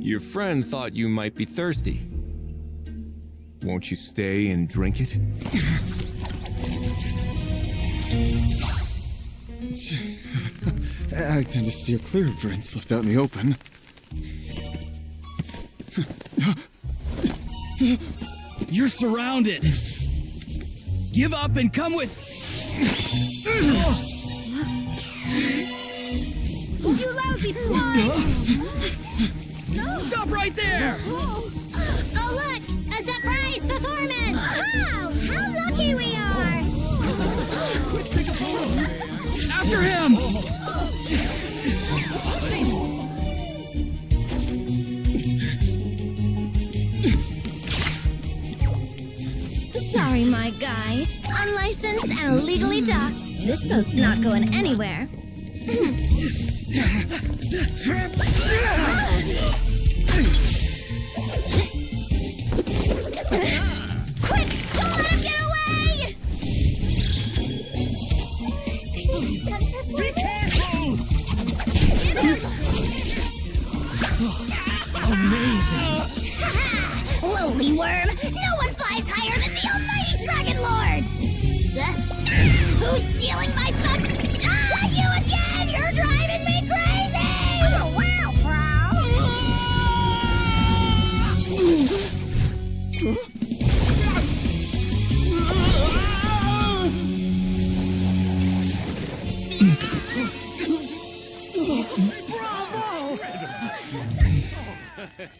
Your friend thought you might be thirsty. Won't you stay and drink it? I tend to steer clear of drinks left out in the open. You're surrounded. Give up and come with. You lousy swine! Stop right there! Oh, look! A surprise performance! Wow! How lucky we are! After him! Sorry, my guy. Unlicensed and illegally docked. This boat's not going anywhere. Quick! Don't let him get away! Be careful! Amazing! Lowly worm! No one flies higher than the almighty Dragon Lord! Who's stealing my fun? You again! You're driving me crazy! Oh, wow,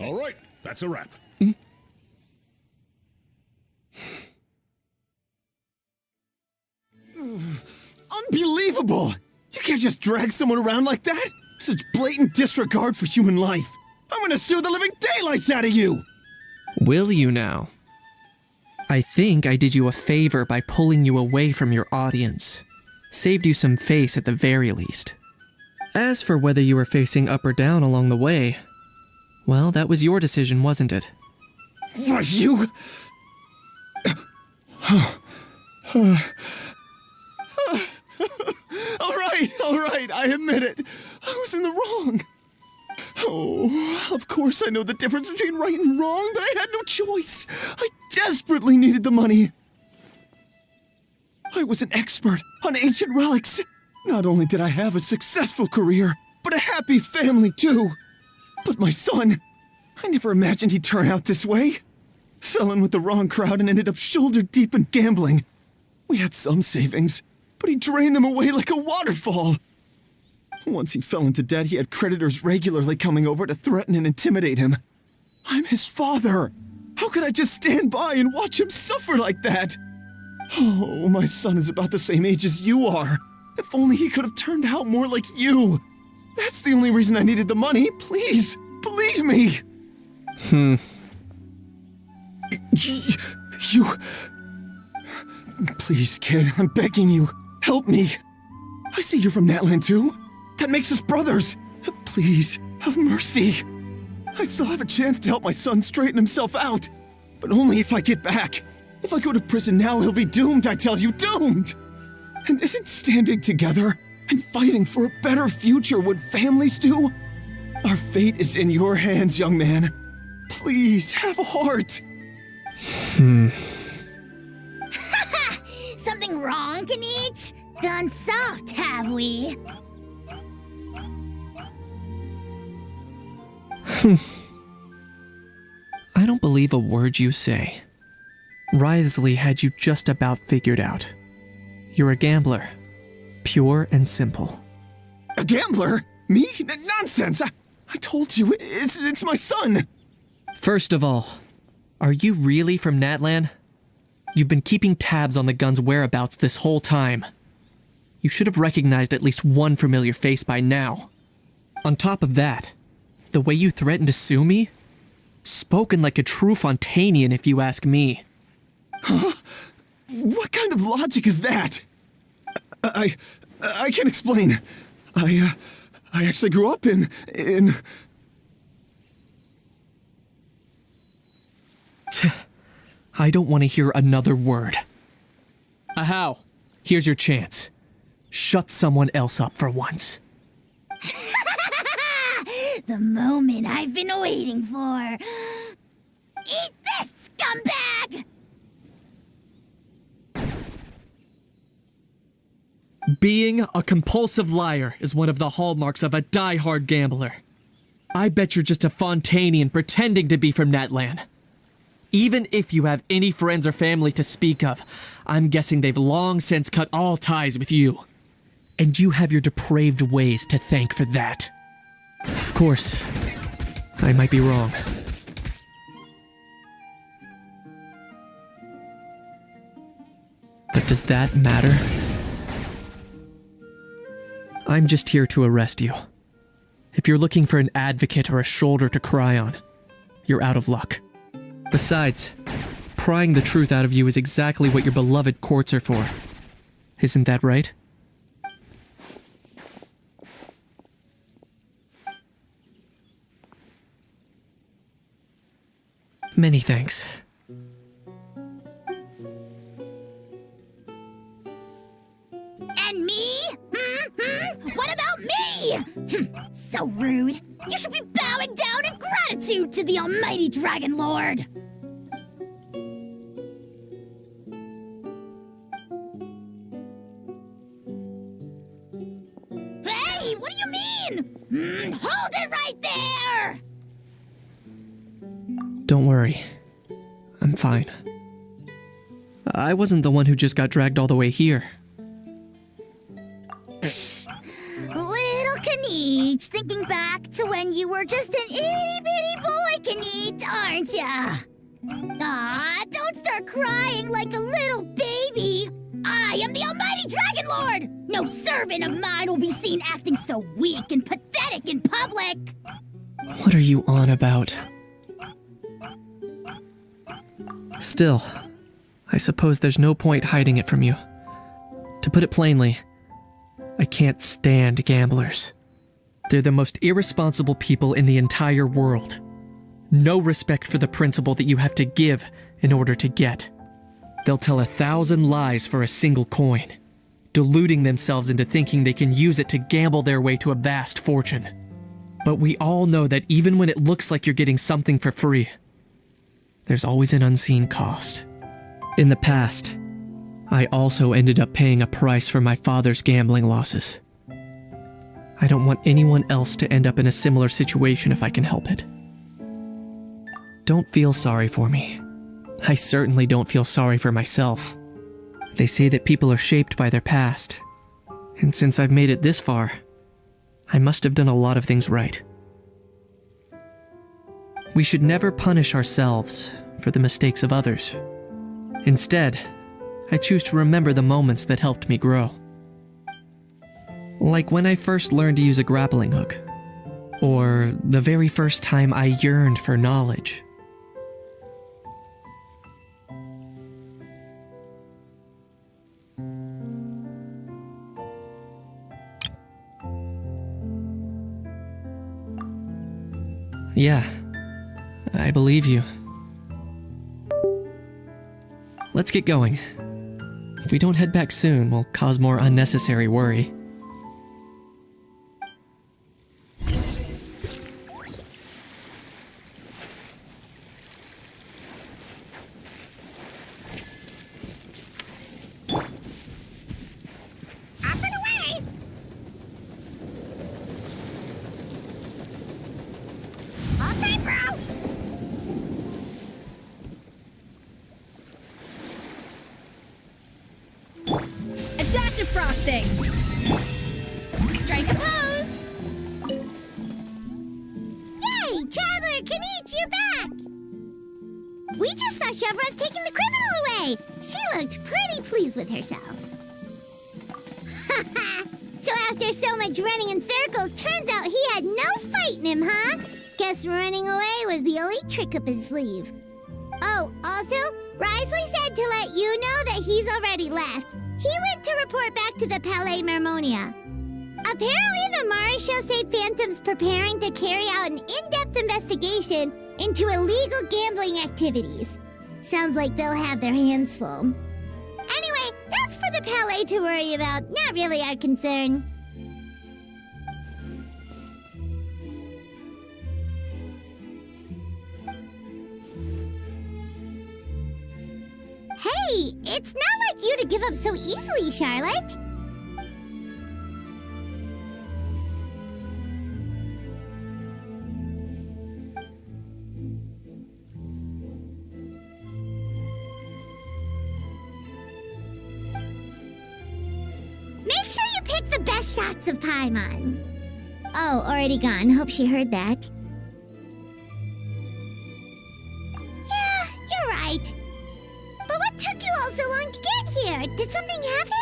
All right, that's a wrap. Unbelievable! You can't just drag someone around like that! Such blatant disregard for human life! I'm gonna sue the living daylights out of you! Will you now? I think I did you a favor by pulling you away from your audience. Saved you some face at the very least. As for whether you were facing up or down along the way, well, that was your decision, wasn't it? Why, you... All all right, I admit it. I was in the wrong. Oh, of course I know the difference between right and wrong, but I had no choice. I desperately needed the money. I was an expert on ancient relics. Not only did I have a successful career, but a happy family too. But my son, I never imagined he'd turn out this way. Fell in with the wrong crowd and ended up shoulder deep in gambling. We had some savings, but he drained them away like a waterfall. Once he fell into debt, he had creditors regularly coming over to threaten and intimidate him. I'm his father. How could I just stand by and watch him suffer like that? Oh, my son is about the same age as you are. If only he could have turned out more like you. That's the only reason I needed the money. Please, believe me. You... Please, kid, I'm begging you. Help me. I see you're from Natland too. That makes us brothers. Please, have mercy. I still have a chance to help my son straighten himself out. But only if I get back. If I go to prison now, he'll be doomed, I tell you, doomed! And isn't standing together and fighting for a better future what families do? Our fate is in your hands, young man. Please, have a heart. Something wrong, Kanich? Gone soft, have we? I don't believe a word you say. Wriothesley had you just about figured out. You're a gambler. Pure and simple. A gambler? Me? Nonsense! I told you, it's my son! First of all, are you really from Natland? You've been keeping tabs on the gun's whereabouts this whole time. You should have recognized at least one familiar face by now. On top of that, the way you threatened to sue me? Spoken like a true Fontanian, if you ask me. Huh? What kind of logic is that? I can't explain. I actually grew up in... I don't want to hear another word. Ahow, here's your chance. Shut someone else up for once. The moment I've been waiting for. Eat this, scumbag! Being a compulsive liar is one of the hallmarks of a die-hard gambler. I bet you're just a Fontanian pretending to be from Natland. Even if you have any friends or family to speak of, I'm guessing they've long since cut all ties with you. And you have your depraved ways to thank for that. Of course, I might be wrong. But does that matter? I'm just here to arrest you. If you're looking for an advocate or a shoulder to cry on, you're out of luck. Besides, prying the truth out of you is exactly what your beloved courts are for. Isn't that right? Many thanks. And me? What about me? So rude. You should be bowing down in gratitude to the almighty Dragon Lord. Hey, what do you mean? Hold it right there! Don't worry. I'm fine. I wasn't the one who just got dragged all the way here. Little Kanich, thinking back to when you were just an itty-bitty boy, Kanich, aren't ya? Aw, don't start crying like a little baby. I am the almighty Dragon Lord! No servant of mine will be seen acting so weak and pathetic in public! What are you on about? Still, I suppose there's no point hiding it from you. To put it plainly, I can't stand gamblers. They're the most irresponsible people in the entire world. No respect for the principle that you have to give in order to get. They'll tell 1,000 lies for a single coin. deluding themselves into thinking they can use it to gamble their way to a vast fortune. But we all know that even when it looks like you're getting something for free, there's always an unseen cost. In the past, I also ended up paying a price for my father's gambling losses. I don't want anyone else to end up in a similar situation if I can help it. Don't feel sorry for me. I certainly don't feel sorry for myself. They say that people are shaped by their past, and since I've made it this far, I must have done a lot of things right. We should never punish ourselves for the mistakes of others. Instead, I choose to remember the moments that helped me grow. Like when I first learned to use a grappling hook, or the very first time I yearned for knowledge. Yeah, I believe you. Let's get going. If we don't head back soon, we'll cause more unnecessary worry. Frosting! Strike a pose! Yay! Traveler Kanichi, you're back! We just saw Chevron's taking the criminal away! She looked pretty pleased with herself. So after so much running in circles, turns out he had no fight in him, huh? Guess running away was the only trick up his sleeve. Oh, also, Risley said to let you know that he's already left. He went to report back to the Palais Mermonia. Apparently, the Mari show say Phantom's preparing to carry out an in-depth investigation into illegal gambling activities. Sounds like they'll have their hands full. Anyway, that's for the Palais to worry about, not really our concern. Hey, it's not like you to give up so easily, Charlotte. Make sure you pick the best shots of Paimon. Oh, already gone. Hope she heard that. Yeah, you're right. But what took you all so long to get here? Did something happen?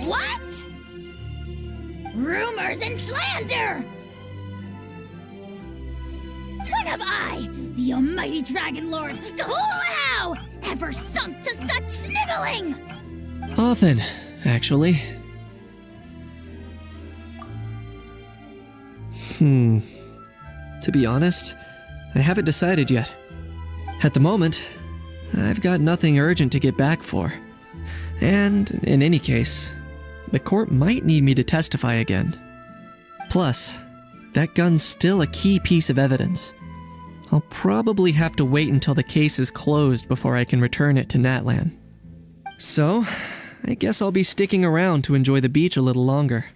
What? Rumors and slander! When have I, the almighty Dragon Lord, Kahulahau, ever sunk to such sniveling? Often, actually. To be honest, I haven't decided yet. At the moment, I've got nothing urgent to get back for. And, in any case, the court might need me to testify again. Plus, that gun's still a key piece of evidence. I'll probably have to wait until the case is closed before I can return it to Natlan. So, I guess I'll be sticking around to enjoy the beach a little longer.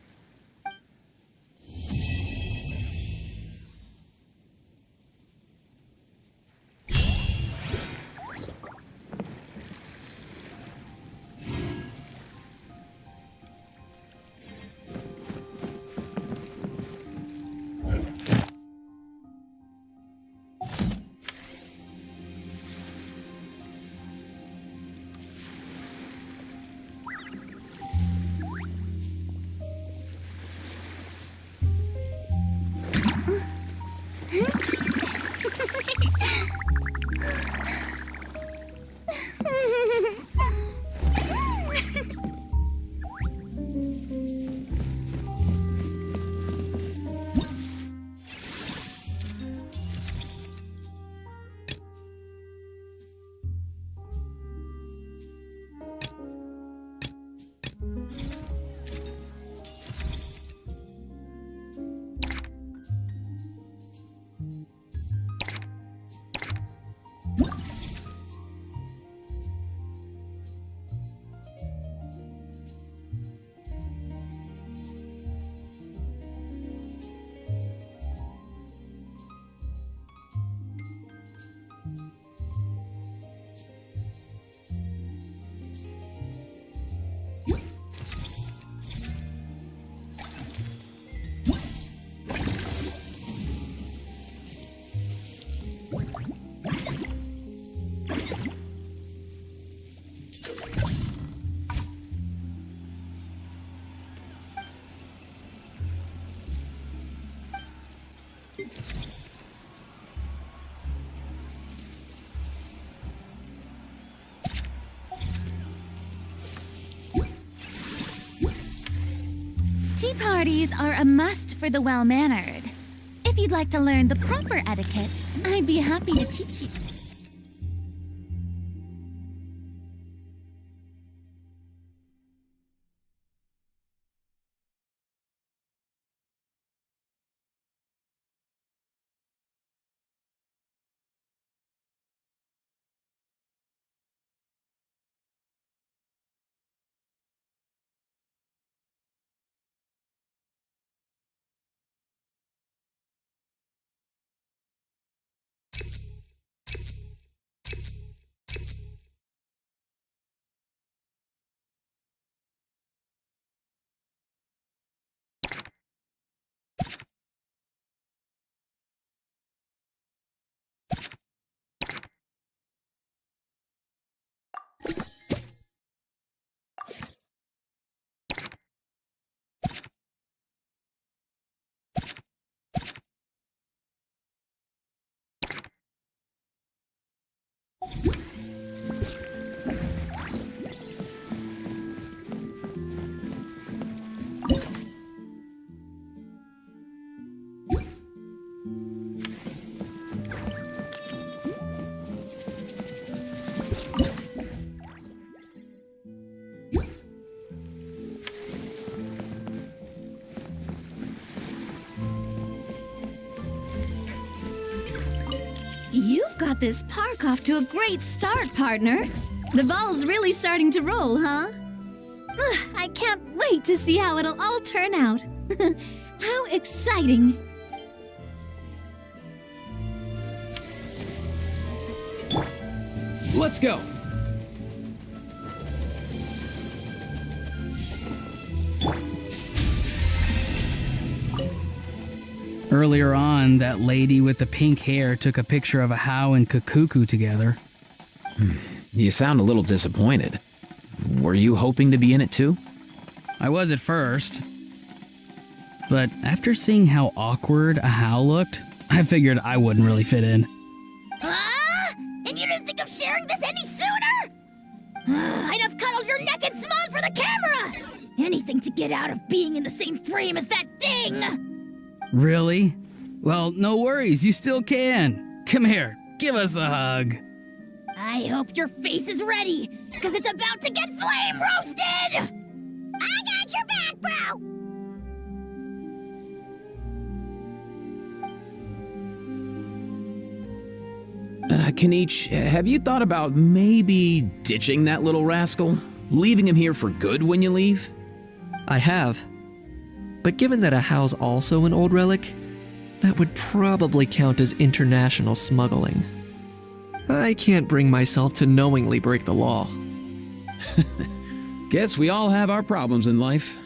Tea parties are a must for the well-mannered. If you'd like to learn the proper etiquette, I'd be happy to teach you. You've got this park off to a great start, partner. The ball's really starting to roll, huh? I can't wait to see how it'll all turn out. How exciting! Let's go! Earlier on, that lady with the pink hair took a picture of a How and Kakuku together. You sound a little disappointed. Were you hoping to be in it too? I was at first. But after seeing how awkward a How looked, I figured I wouldn't really fit in. Ah! And you didn't think of sharing this any sooner? I'd have cuddled your naked smug for the camera! Anything to get out of being in the same frame as that thing! Really? Well, no worries, you still can. Come here, give us a hug. I hope your face is ready, because it's about to get flame roasted! I got your back, bro! Kenichi, have you thought about maybe ditching that little rascal? Leaving him here for good when you leave? I have. But given that a How's also an old relic, that would probably count as international smuggling. I can't bring myself to knowingly break the law. Guess we all have our problems in life.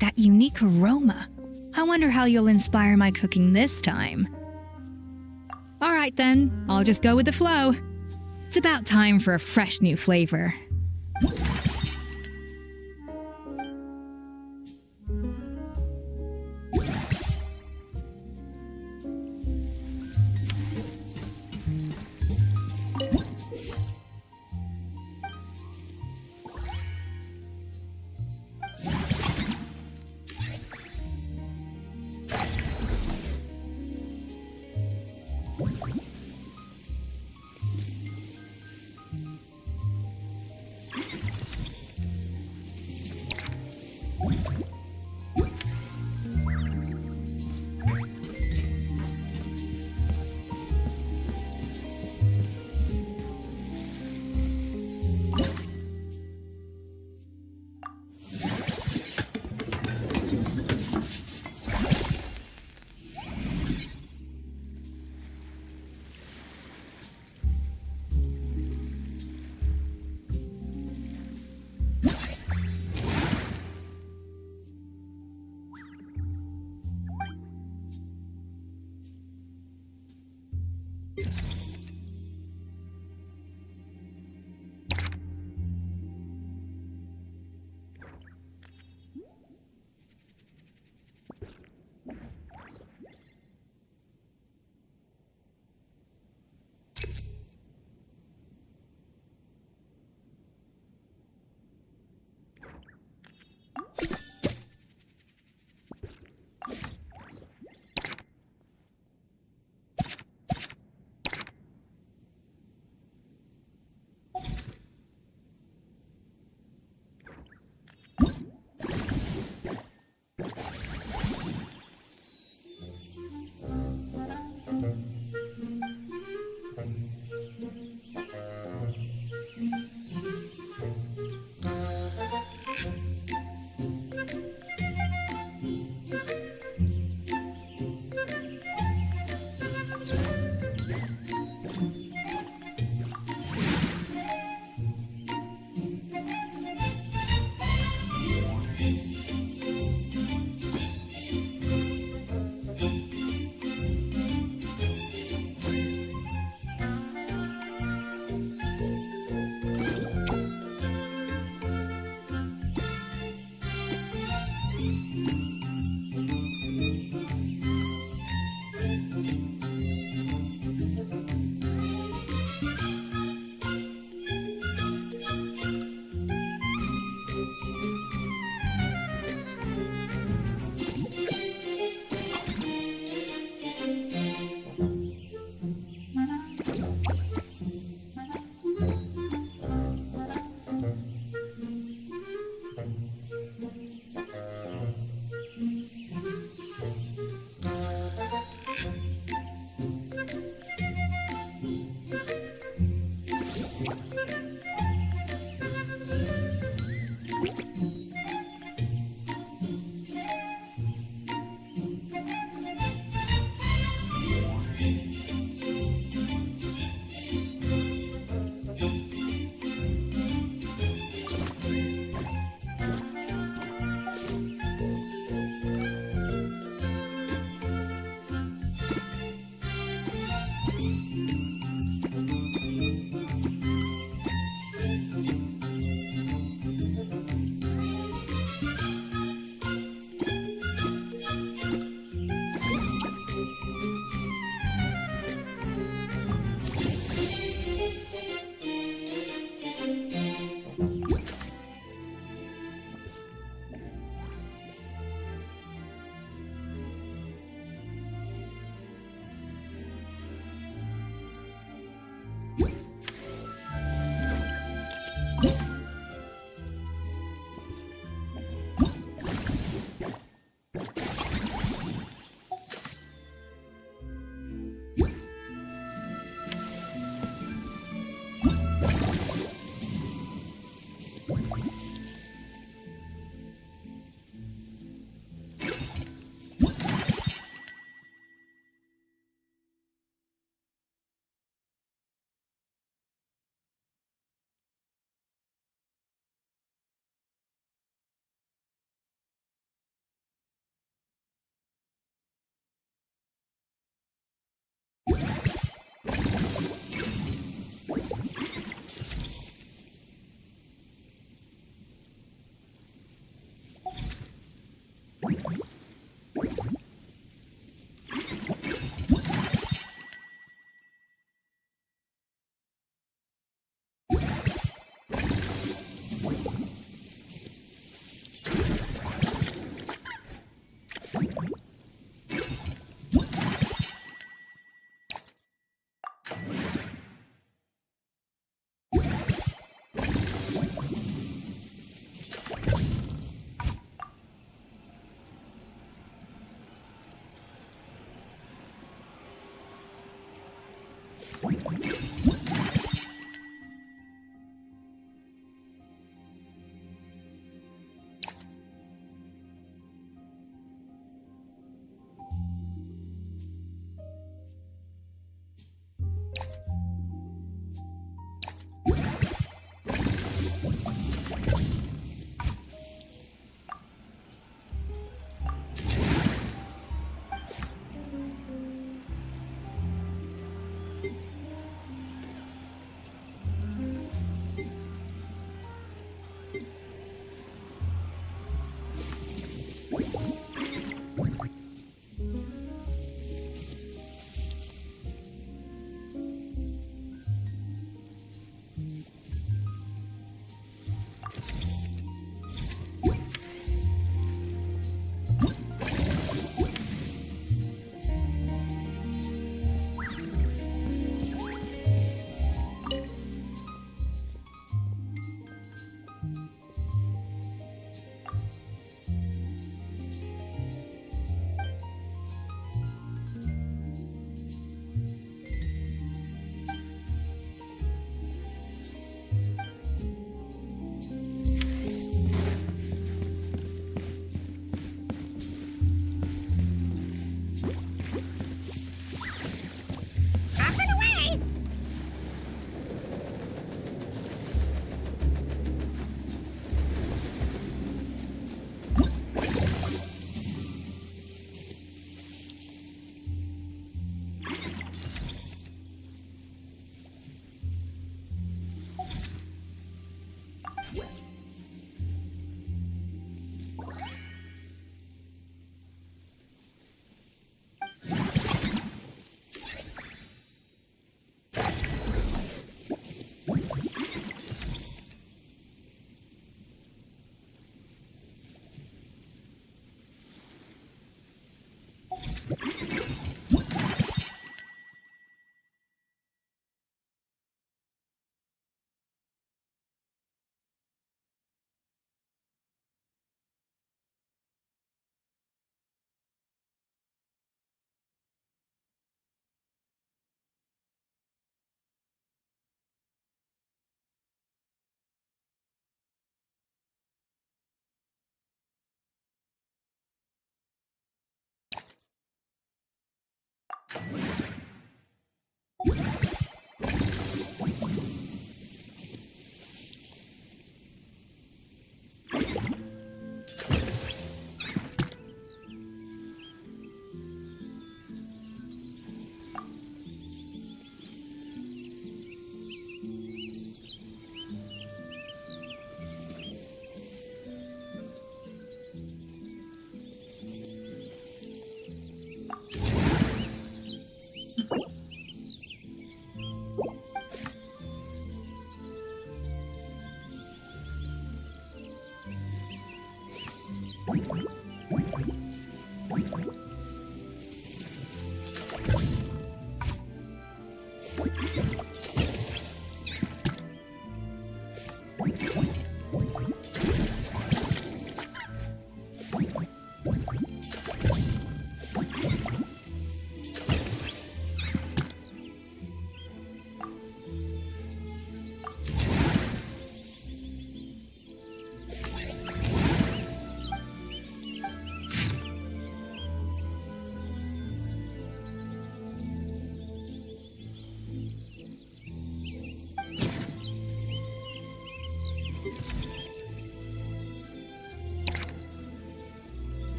That unique aroma. I wonder how you'll inspire my cooking this time. All right then, I'll just go with the flow. It's about time for a fresh new flavor.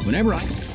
Whenever I...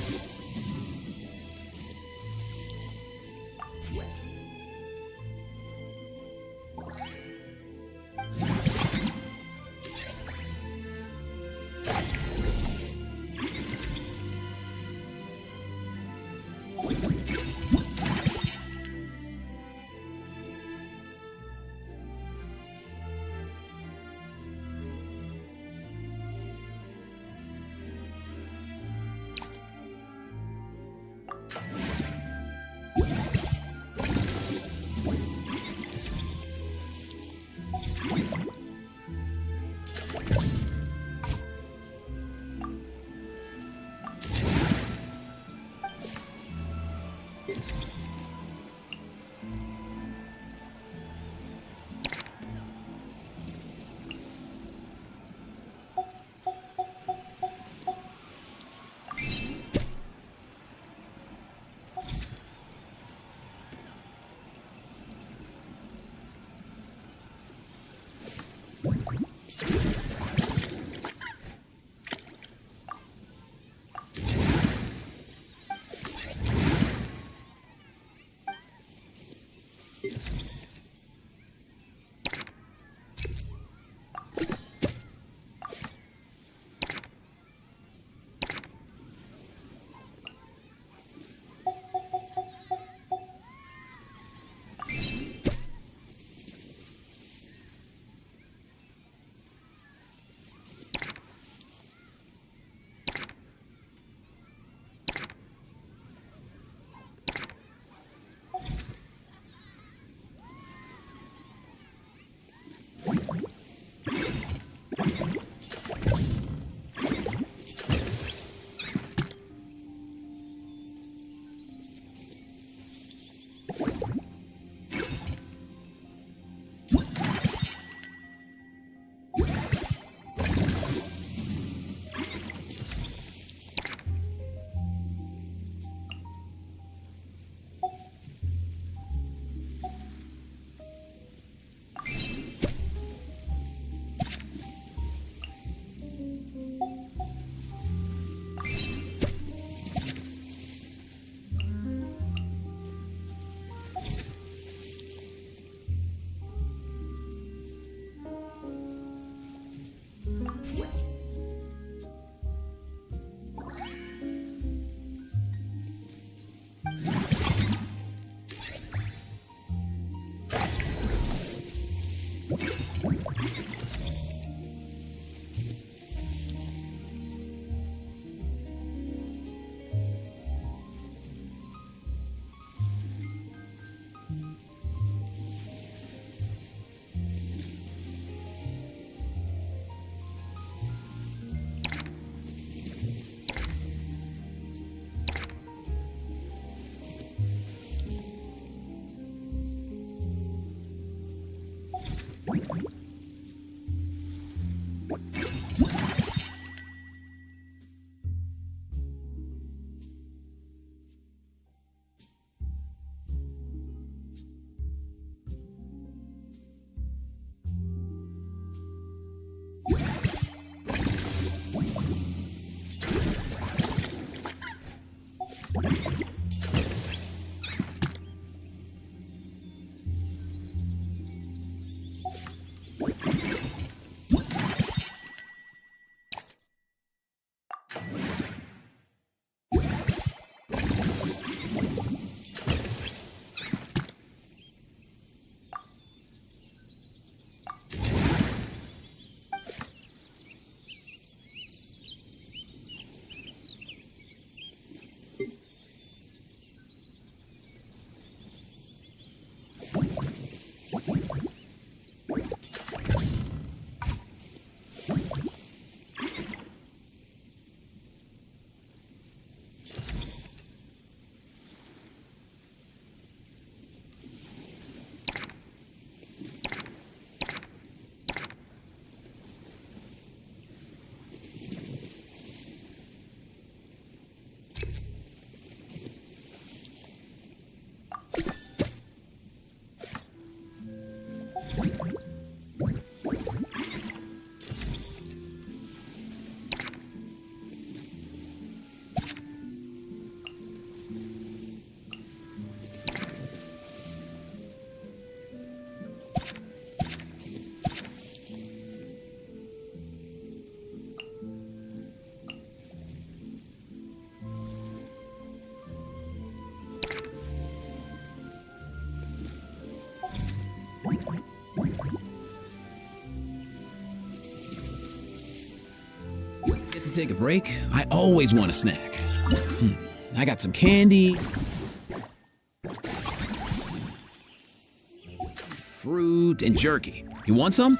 take a break, I always want a snack. I got some candy, fruit, and jerky. You want some?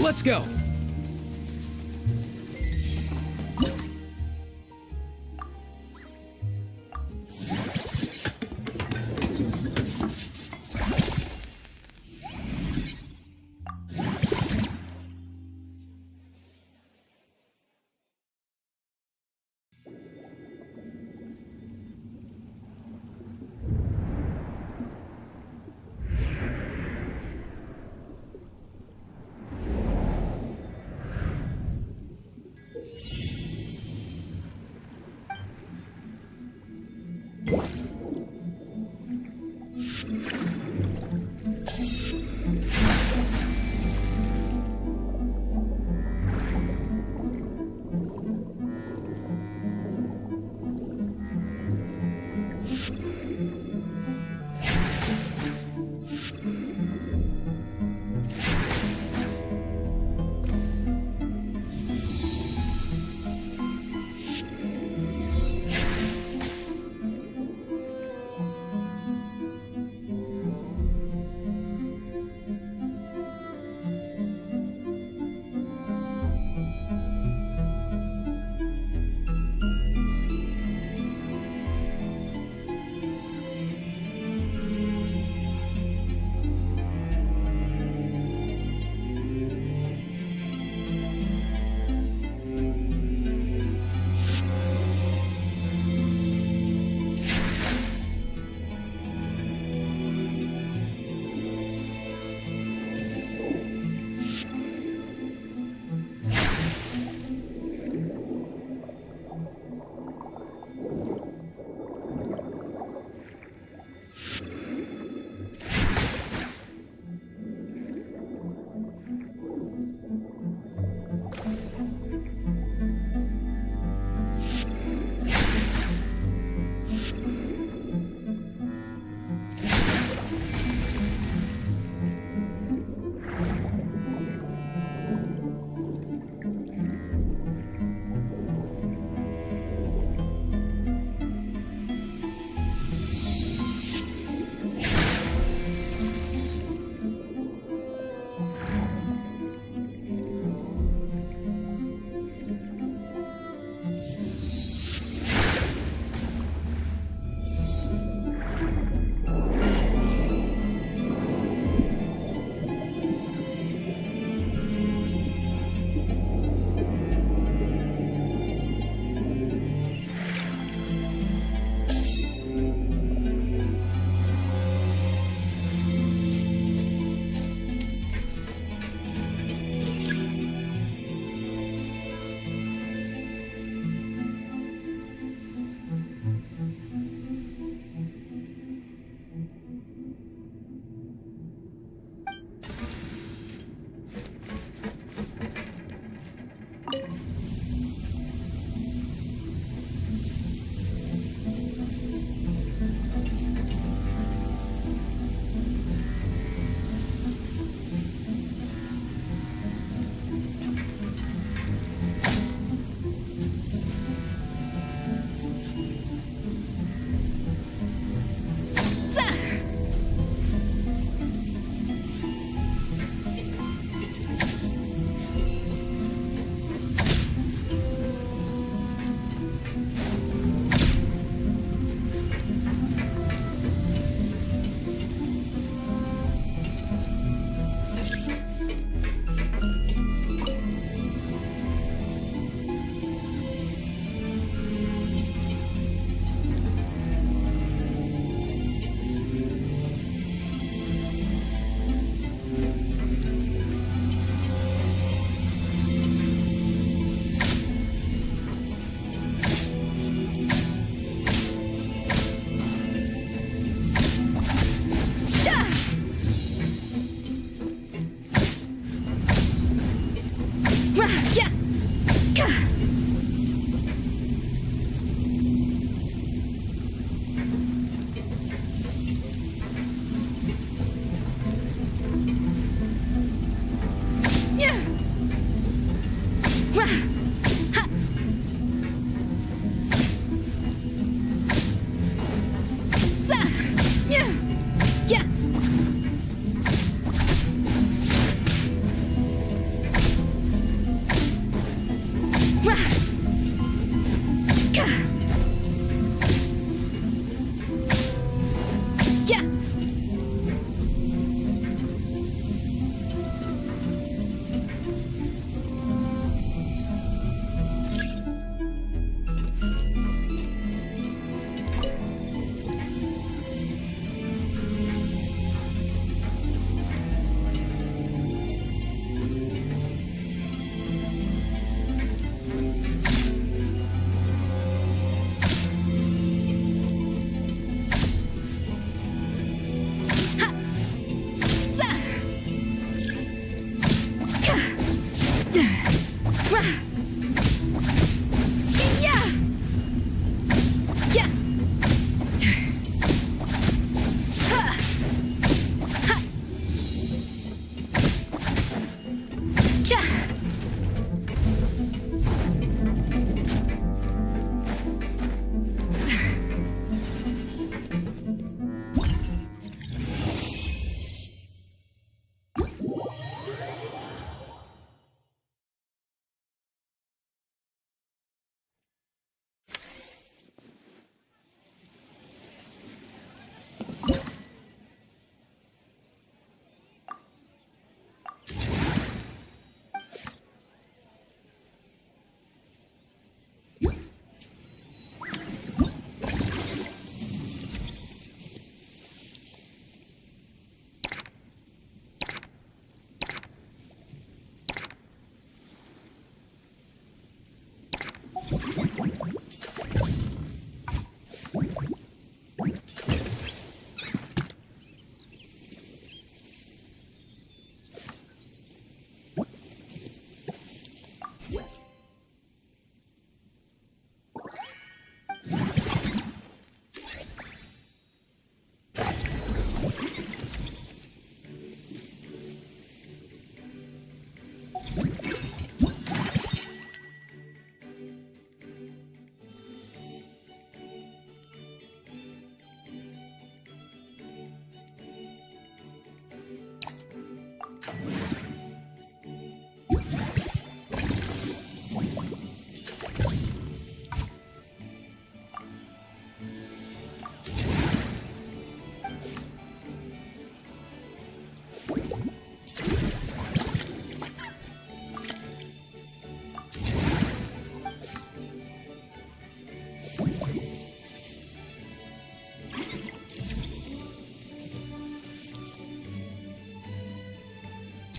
Let's go.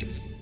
you